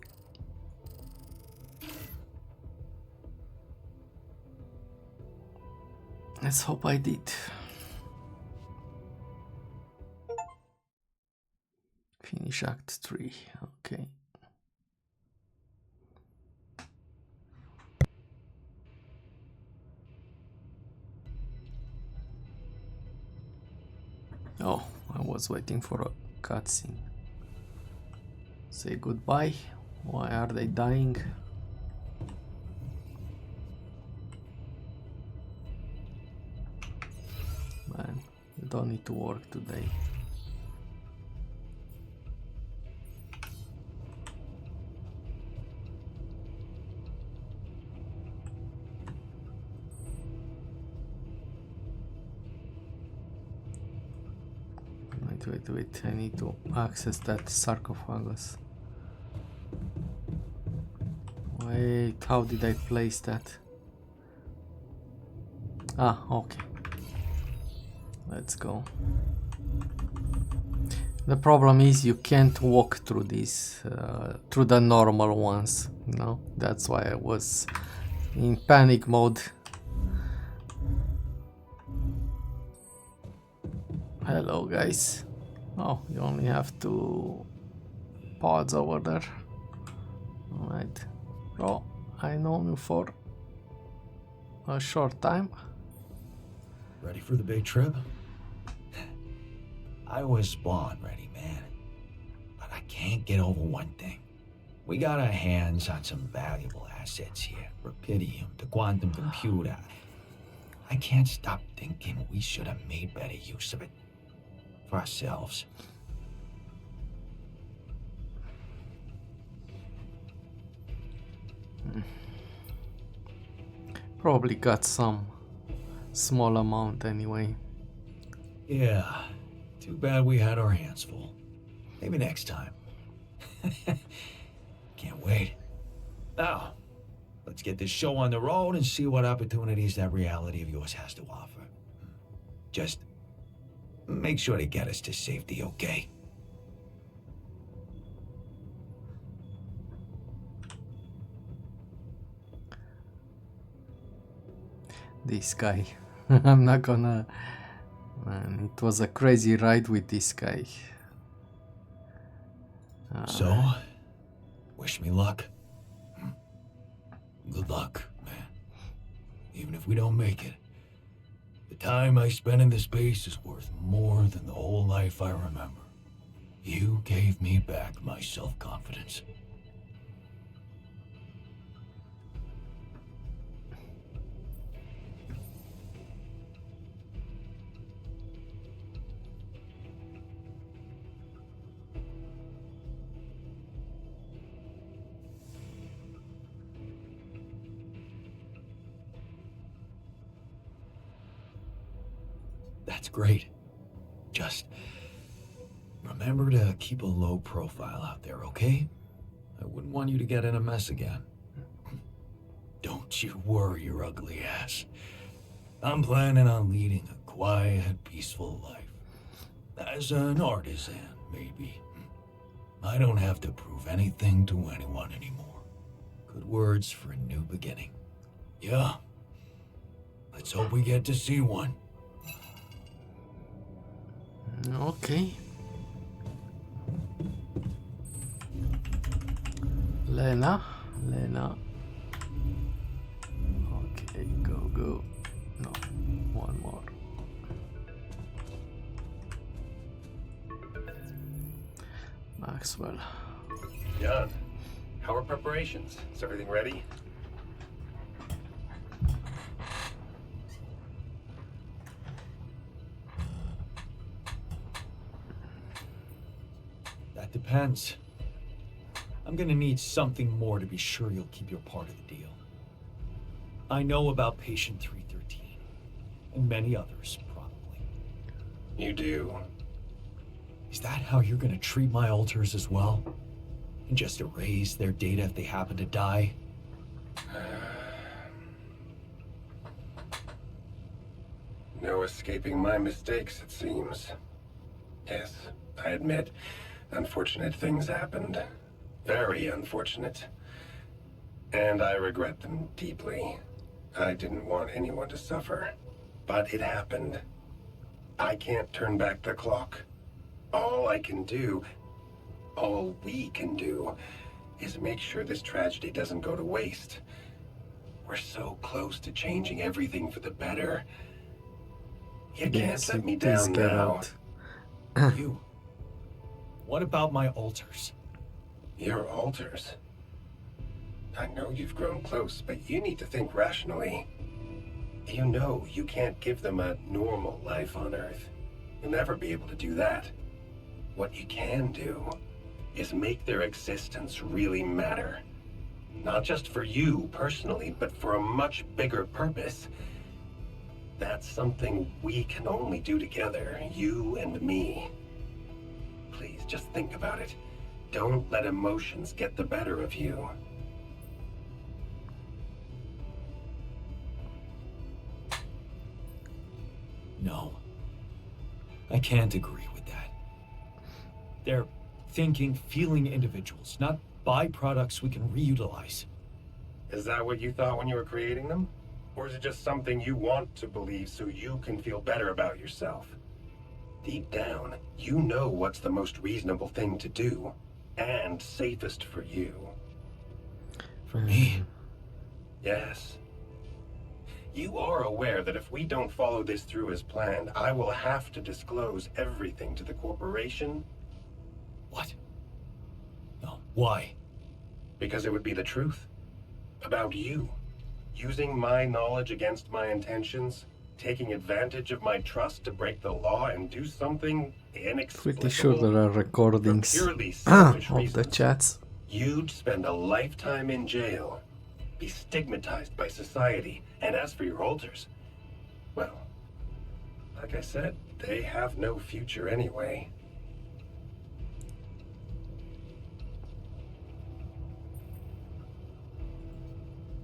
Let's hope I did. Finish Act 3. Okay. Oh, I was waiting for a cutscene. Say goodbye. Why are they dying? Man, you don't need to work today. Wait, I need to access that sarcophagus. Wait, how did I place that? Ah, okay. Let's go. The problem is you can't walk through these, through the normal ones, you know? That's why I was in panic mode. Hello, guys. Oh, you only have 2 pods over there. Alright. Oh, I know you for a short time. Ready for the big trip? I was born ready, man. But I can't get over one thing. We got our hands on some valuable assets here. Rapidium, the quantum computer. I can't stop thinking we should have made better use of it. For ourselves. Probably got some small amount anyway. Yeah. Too bad we had our hands full. Maybe next time. Can't wait. Now, let's get this show on the road and see what opportunities that reality of yours has to offer. Just make sure to get us to safety, okay? This guy. I'm not gonna... Man, it was a crazy ride with this guy. So, wish me luck. Good luck, man. Even if we don't make it, the time I spent in this space is worth more than the whole life I remember. You gave me back my self-confidence. That's great. Just remember to keep a low profile out there, okay? I wouldn't want you to get in a mess again. Don't you worry your ugly ass. I'm planning on leading a quiet, peaceful life. As an artisan, maybe. I don't have to prove anything to anyone anymore. Good words for a new beginning. Yeah. Let's hope we get to see one. Okay. Lena. Okay, go. No, one more. Maxwell. Done. How are preparations? Is everything ready? That depends. I'm gonna need something more to be sure you'll keep your part of the deal. I know about patient 313, and many others, probably. You do. Is that how you're gonna treat my alters as well? And just erase their data if they happen to die? No escaping my mistakes, it seems. Yes, I admit, unfortunate things happened. Very unfortunate. And I regret them deeply. I didn't want anyone to suffer. But it happened. I can't turn back the clock. All I can do, all we can do, is make sure this tragedy doesn't go to waste. We're so close to changing everything for the better. You can't let me down now. You. What about my alters? Your alters. I know you've grown close, but you need to think rationally. You know you can't give them a normal life on Earth. You'll never be able to do that. What you can do is make their existence really matter. Not just for you personally, but for a much bigger purpose. That's something we can only do together, you and me. Please, just think about it. Don't let emotions get the better of you. No. I can't agree with that. They're thinking, feeling individuals, not byproducts we can reutilize. Is that what you thought when you were creating them? Or is it just something you want to believe so you can feel better about yourself? Deep down, you know what's the most reasonable thing to do, and safest for you. For me? Yes. You are aware that if we don't follow this through as planned, I will have to disclose everything to the corporation? What? No, why? Because it would be the truth. About you. Using my knowledge against my intentions, taking advantage of my trust to break the law and do something inexplicable. Pretty sure there are recordings for purely selfish of the reasons. chats. You'd spend a lifetime in jail, be stigmatized by society, and as for your alters, well, like I said, they have no future anyway.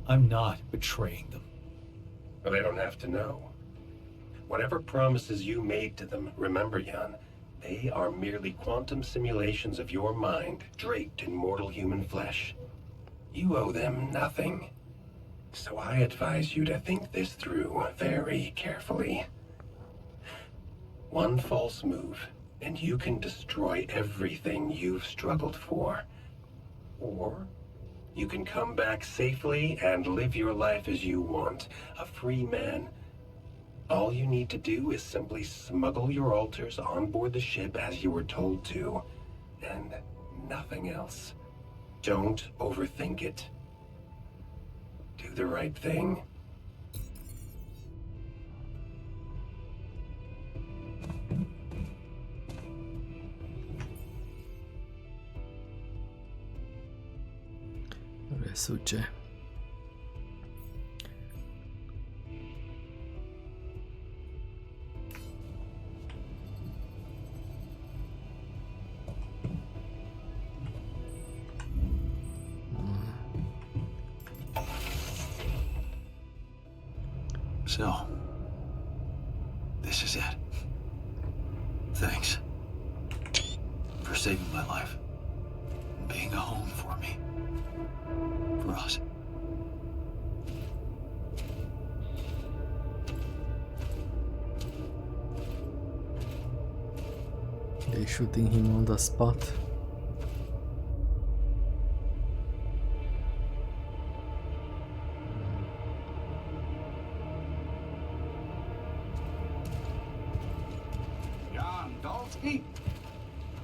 I'm not betraying them. But they don't have to know. Whatever promises you made to them, remember, Jan, they are merely quantum simulations of your mind, draped in mortal human flesh. You owe them nothing. So I advise you to think this through very carefully. One false move, and you can destroy everything you've struggled for. Or you can come back safely and live your life as you want, a free man. All you need to do is simply smuggle your altars on board the ship as you were told to, and nothing else. Don't overthink it. Do the right thing. Che succede? So, this is it. Thanks for saving my life, being a home for me, for us. They're shooting him on the spot. John Dolsky,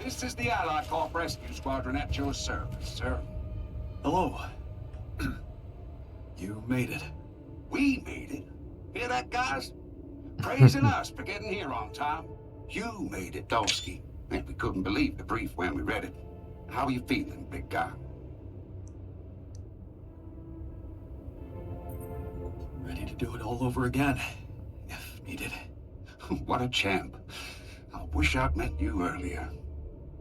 this is the Allied Corp Rescue Squadron at your service, sir. Hello. You made it. We made it. Hear that, guys? Praising us for getting here on time. You made it, Dolsky. And we couldn't believe the brief when we read it. How are you feeling, big guy? Ready to do it all over again, if needed. What a champ. I wish I'd met you earlier.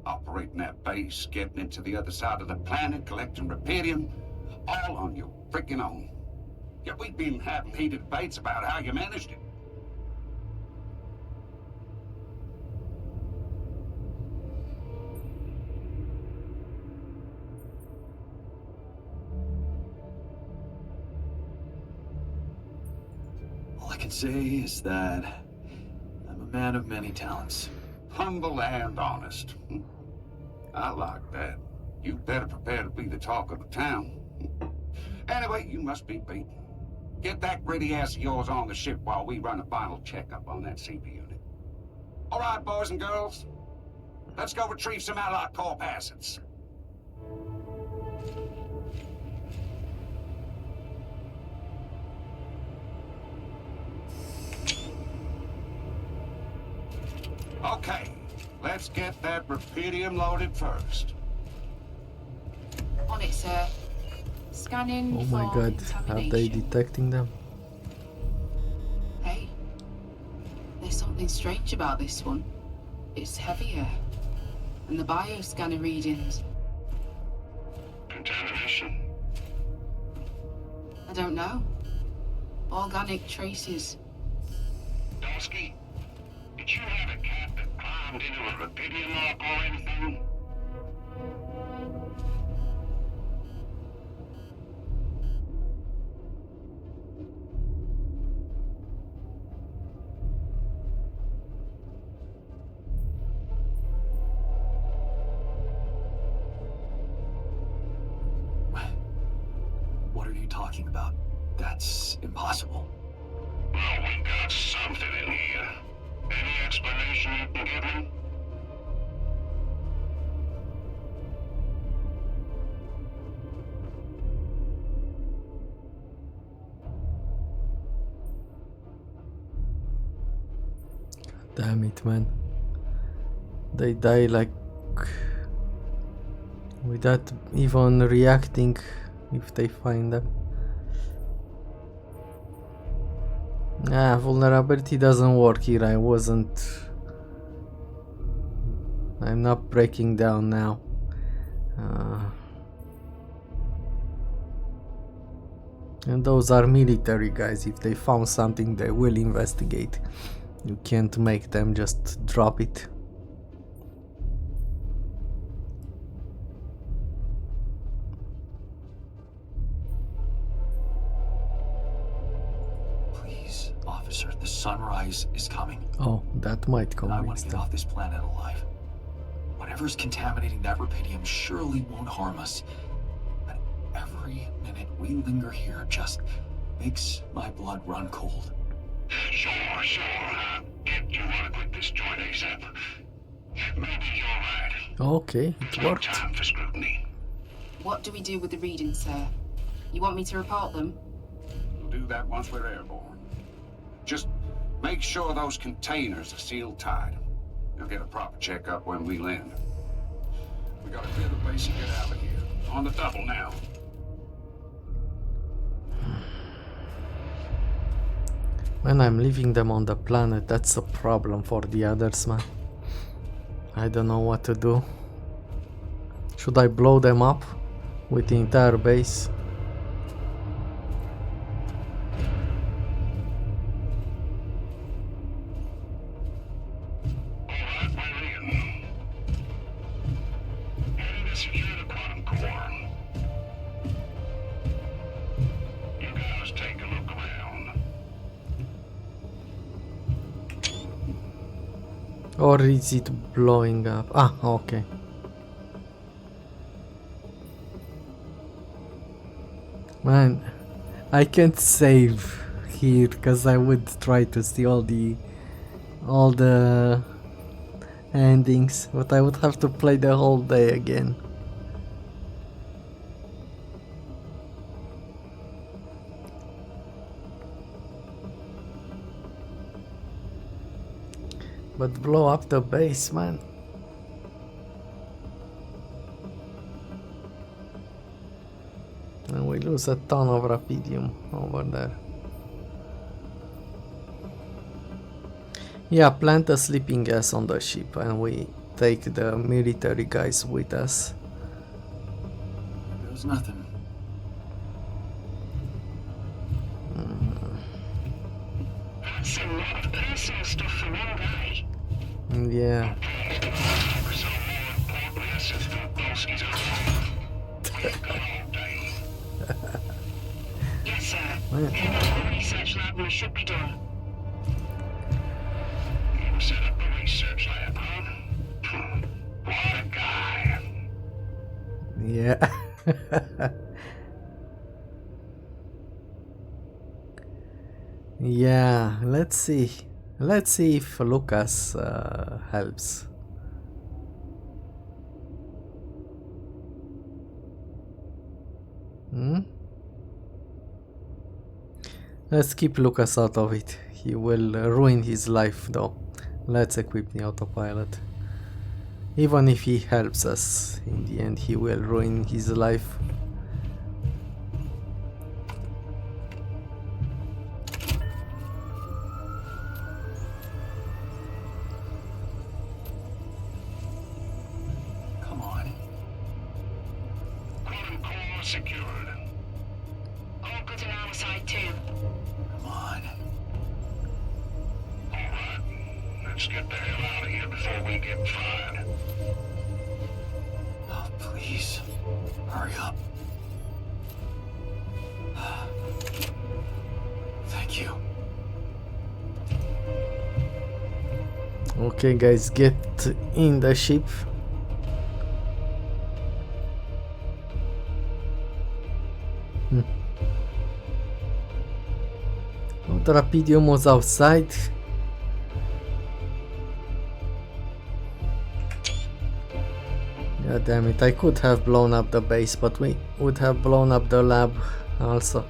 Operating that base, getting it to the other side of the planet, collecting Repedium, all on your freaking own. Yet we've been having heated debates about how you managed it. All I can say is that I'm a man of many talents. Humble and honest. I like that. You better prepare to be the talk of the town. Anyway, you must be beaten. Get that gritty ass of yours on the ship while we run a final checkup on that CP unit. All right, boys and girls. Let's go retrieve some Allied Corp assets. Okay, let's get that Repedium loaded first. On it, sir. Scanning Oh my for god, are they contamination. detecting them? Hey, there's something strange about this one. It's heavier. And the bioscanner readings. Contamination. I don't know. Organic traces. Dolsky, did you have it, Captain? rammed into a rubidium arc or anything? What are you talking about? That's impossible. Well, we got something in here. Any explanation you can give me? Damn it, man. They die like without even reacting if they find them. Vulnerability doesn't work here. I'm not breaking down now. And those are military guys. If they found something, they will investigate. You can't make them just drop it. Please, officer, the sunrise is coming. Oh, that might And I want convince to get them. off this planet alive. Whatever's contaminating that rubidium surely won't harm us. But every minute we linger here just makes my blood run cold. Sure. You want to quit this joint ASAP? Maybe you're right. Okay, it No worked. time for scrutiny. What do we do with the readings, sir? You want me to report them? We'll do that once we're airborne. Just make sure those containers are sealed tight. You'll get a proper checkup when we land. We gotta clear the place and get out of here. On the double now. When I'm leaving them on the planet, that's a problem for the others, man. I don't know what to do. Should I blow them up with the entire base? Alright, we're in. Heading to secure the quantum core. You guys take a look around. Or is it blowing up? Ah, okay. Man, I can't save here because I would try to see all the endings, but I would have to play the whole day again. But blow up the base, man. And we lose a ton of rapidium over there. Yeah, plant a sleeping gas on the ship and we take the military guys with us. There's nothing. That's a lot of personal stuff for one guy. Yeah. Yes, sir. Man. The research lab we should be done. You set up a research lab, huh? What a guy. Yeah. Yeah, let's see. Let's see if Lucas helps. Let's keep Lucas out of it. He will ruin his life though. Let's equip the autopilot. Even if he helps us, in the end he will ruin his life. Come on. Quantum core secured. All good on our side too. Come on. Alright, let's get the hell out of here before we get Okay, guys, get in the ship. Oh, the Rapidium was outside. God damn it, I could have blown up the base, but we would have blown up the lab also.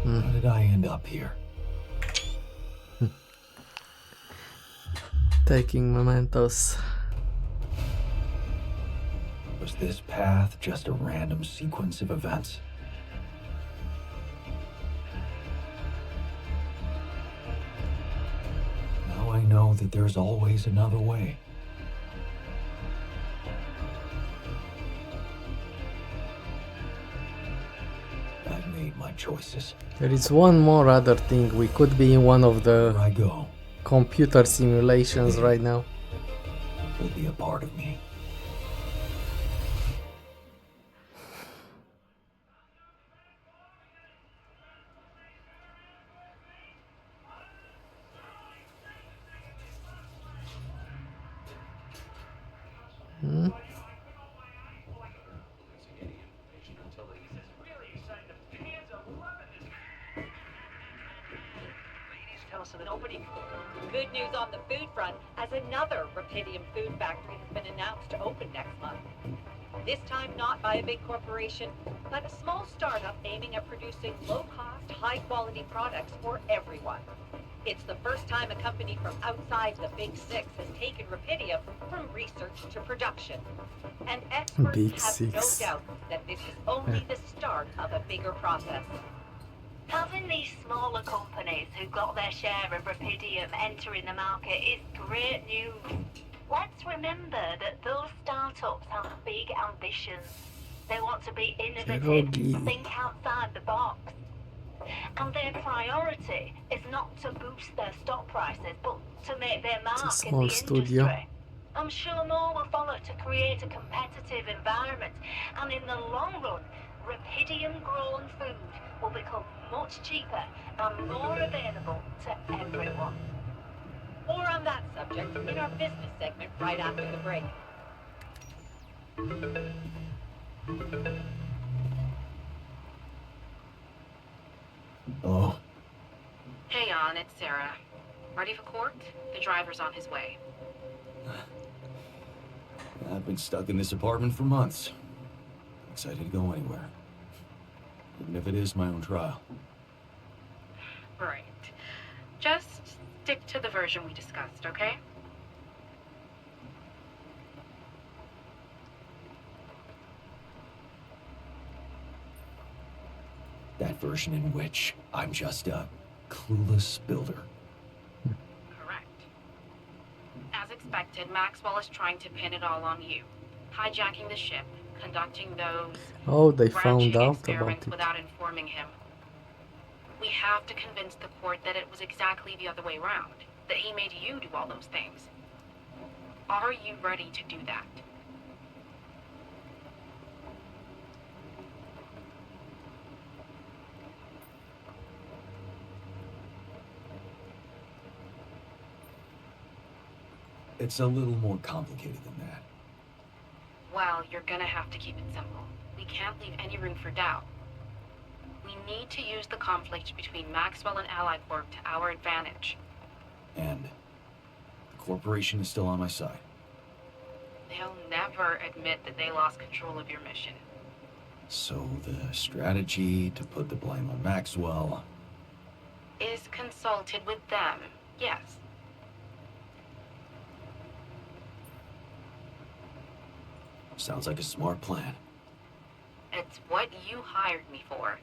How did I end up here? Taking mementos. Was this path just a random sequence of events? Now I know that there's always another way. I've made my choices. There is one more other thing. We could be in one of Where the I go computer simulations right now. will be a part of me. Good news on the food front, as another Rapidium food factory has been announced to open next month. This time not by a big corporation, but a small startup aiming at producing low-cost, high-quality products for everyone. It's the first time a company from outside the Big Six has taken Rapidium from research to production. And experts Big have no Six. doubt that this is only the start of a bigger process. Having these smaller companies who got their share of Rapidium entering the market is great news. Let's remember that those startups have big ambitions. They want to be innovative, Pierogi. think outside the box. And their priority is not to boost their stock prices, but to make their mark in the small studio. industry. I'm sure more will follow to create a competitive environment, and in the long run, Rapidium-grown food will become much cheaper and more available to everyone. More on that subject in our business segment right after the break. Hello? Hey, Jan, it's Sarah. Ready for court? The driver's on his way. I've been stuck in this apartment for months. Excited to go anywhere. Even if it is my own trial. Right. Just stick to the version we discussed, okay? That version in which I'm just a clueless builder. Correct. As expected, Maxwell is trying to pin it all on you. Hijacking the ship, conducting those Oh, they found branching out about experiments it. without informing him. We have to convince the court that it was exactly the other way around, that he made you do all those things. Are you ready to do that? It's a little more complicated than that. Well, you're gonna have to keep it simple. We can't leave any room for doubt. We need to use the conflict between Maxwell and Ally Corp to our advantage. And the corporation is still on my side. They'll never admit that they lost control of your mission. So the strategy to put the blame on Maxwell... Is consulted with them, yes. Sounds like a smart plan. It's what you hired me for.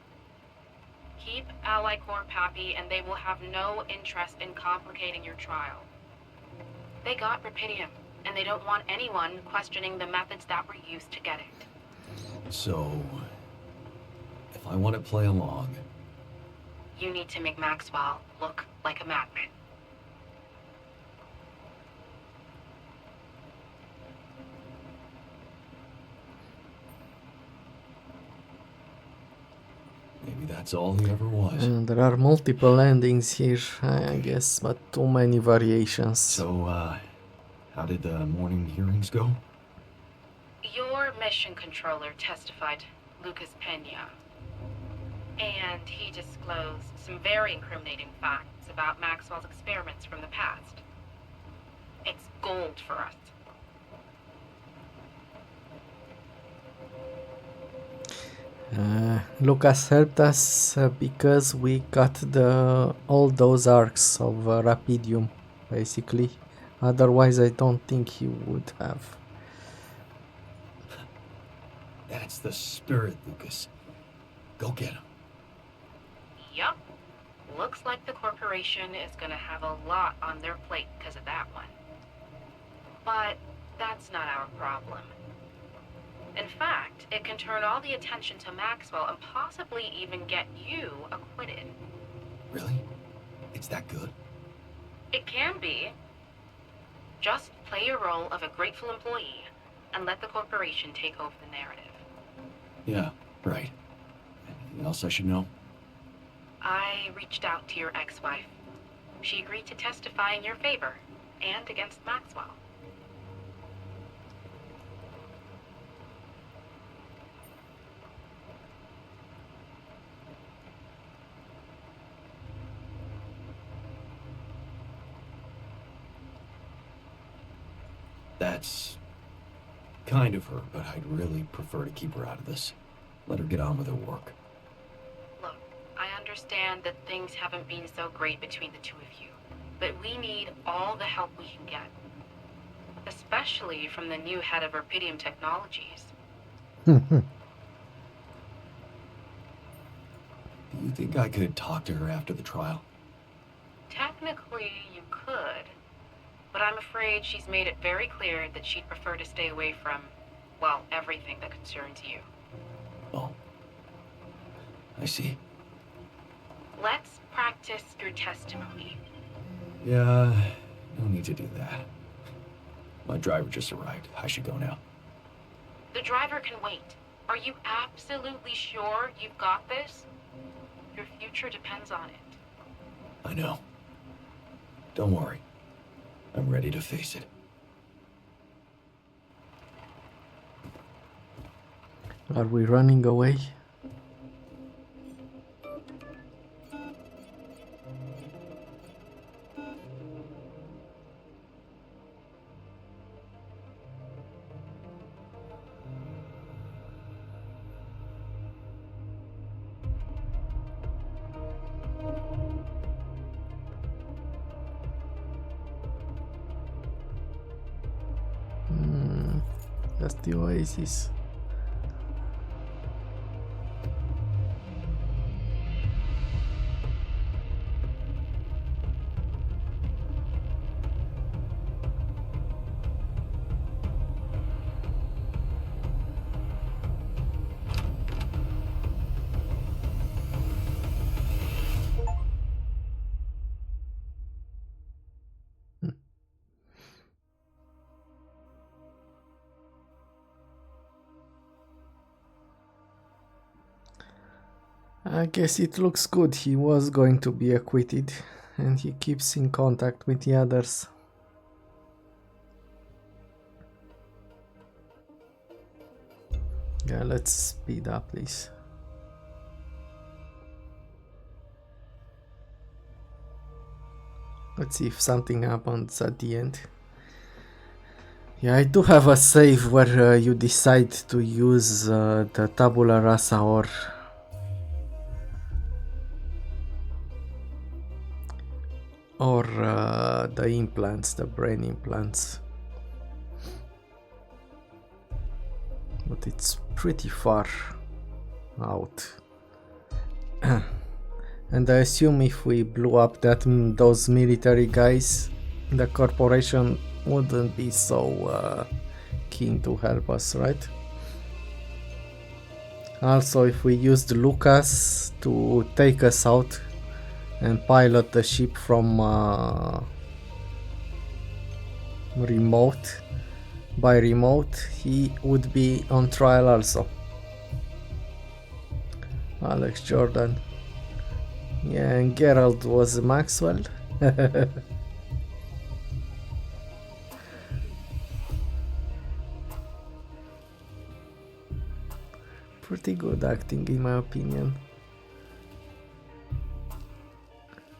Keep Ally Corp happy and they will have no interest in complicating your trial. They got Rapidium, and they don't want anyone questioning the methods that were used to get it. So... if I want to play along... You need to make Maxwell look like a madman. maybe that's all he ever was. And there are multiple endings here, I guess, but too many variations. So, how did the morning hearings go? Your mission controller testified, Lucas Pena. And he disclosed some very incriminating facts about Maxwell's experiments from the past. It's gold for us. Lucas helped us because we got all those arcs of Rapidium, basically. Otherwise, I don't think he would have. That's the spirit, Lucas. Go get him. Yup. Looks like the corporation is gonna have a lot on their plate because of that one. But that's not our problem. In fact, it can turn all the attention to Maxwell and possibly even get you acquitted. Really? It's that good? It can be. Just play your role of a grateful employee and let the corporation take over the narrative. Yeah, right. Anything else I should know? I reached out to your ex-wife. She agreed to testify in your favor and against Maxwell. That's kind of her, but I'd really prefer to keep her out of this. Let her get on with her work. Look, I understand that things haven't been so great between the two of you, but we need all the help we can get. Especially from the new head of Rapidium Technologies. Do you think I could talk to her after the trial? Technically, you could, but I'm afraid she's made it very clear that she'd prefer to stay away from, well, everything that concerns you. Oh. I see. Let's practice your testimony. Yeah, no need to do that. My driver just arrived. I should go now. The driver can wait. Are you absolutely sure you've got this? Your future depends on it. I know. Don't worry. I'm ready to face it. Are we running away? That's the oasis. I guess it looks good. He was going to be acquitted, and he keeps in contact with the others. Yeah, let's speed up this. Let's see if something happens at the end. Yeah, I do have a save where you decide to use the Tabula Rasa or the implants, the brain implants. But it's pretty far out. And I assume if we blew up those military guys, the corporation wouldn't be so keen to help us, right? Also, if we used Lucas to take us out and pilot the ship from by remote, he would be on trial also. Alex Jordan. Yeah, and Geralt was Maxwell. Pretty good acting in my opinion.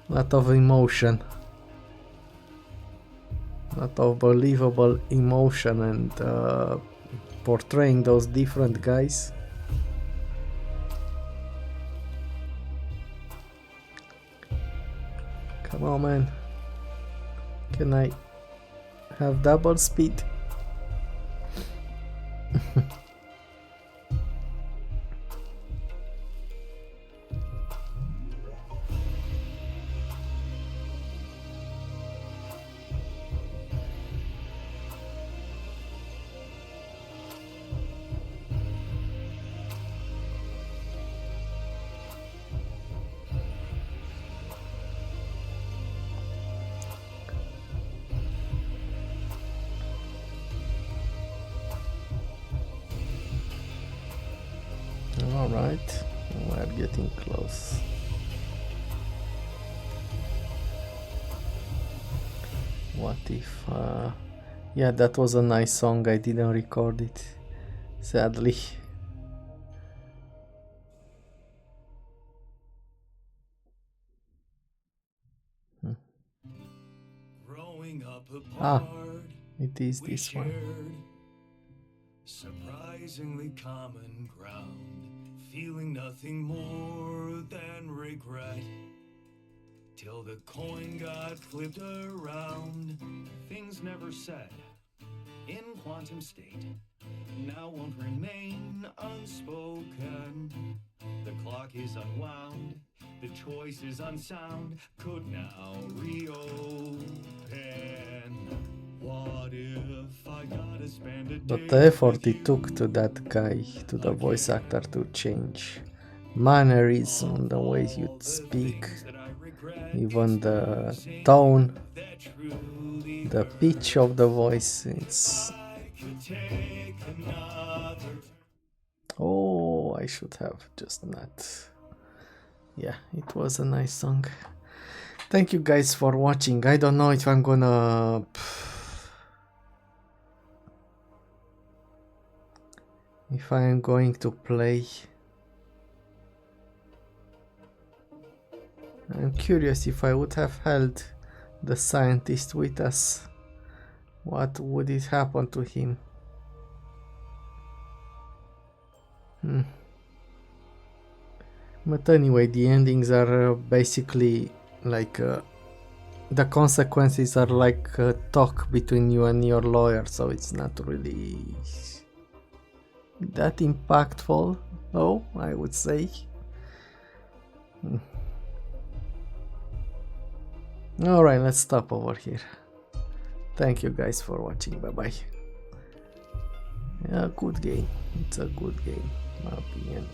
Lot of emotion. Lot of believable emotion and portraying those different guys. Come on, man. Can I have double speed? Alright, we're getting close. What if... yeah, that was a nice song, I didn't record it, sadly. Ah, it is this one. Surprisingly common ground, feeling nothing more than regret. Till the coin got flipped around, things never said in quantum state now won't remain unspoken. The clock is unwound, the choice is unsound, could now reopen. What if I gotta spend a day But the effort it took to that guy, to the voice actor, to change mannerism, the way you speak, even the tone, the pitch of the voice. It's... oh, I should have just not. Yeah, it was a nice song. Thank you guys for watching. I don't know if I'm gonna... if I am going to play. I'm curious if I would have held the scientist with us, what would it happen to him? But anyway, the endings are basically like the consequences are like a talk between you and your lawyer, so it's not really that impactful, though, I would say. Alright, let's stop over here. Thank you guys for watching, bye bye. Yeah, good game. It's a good game, in my opinion.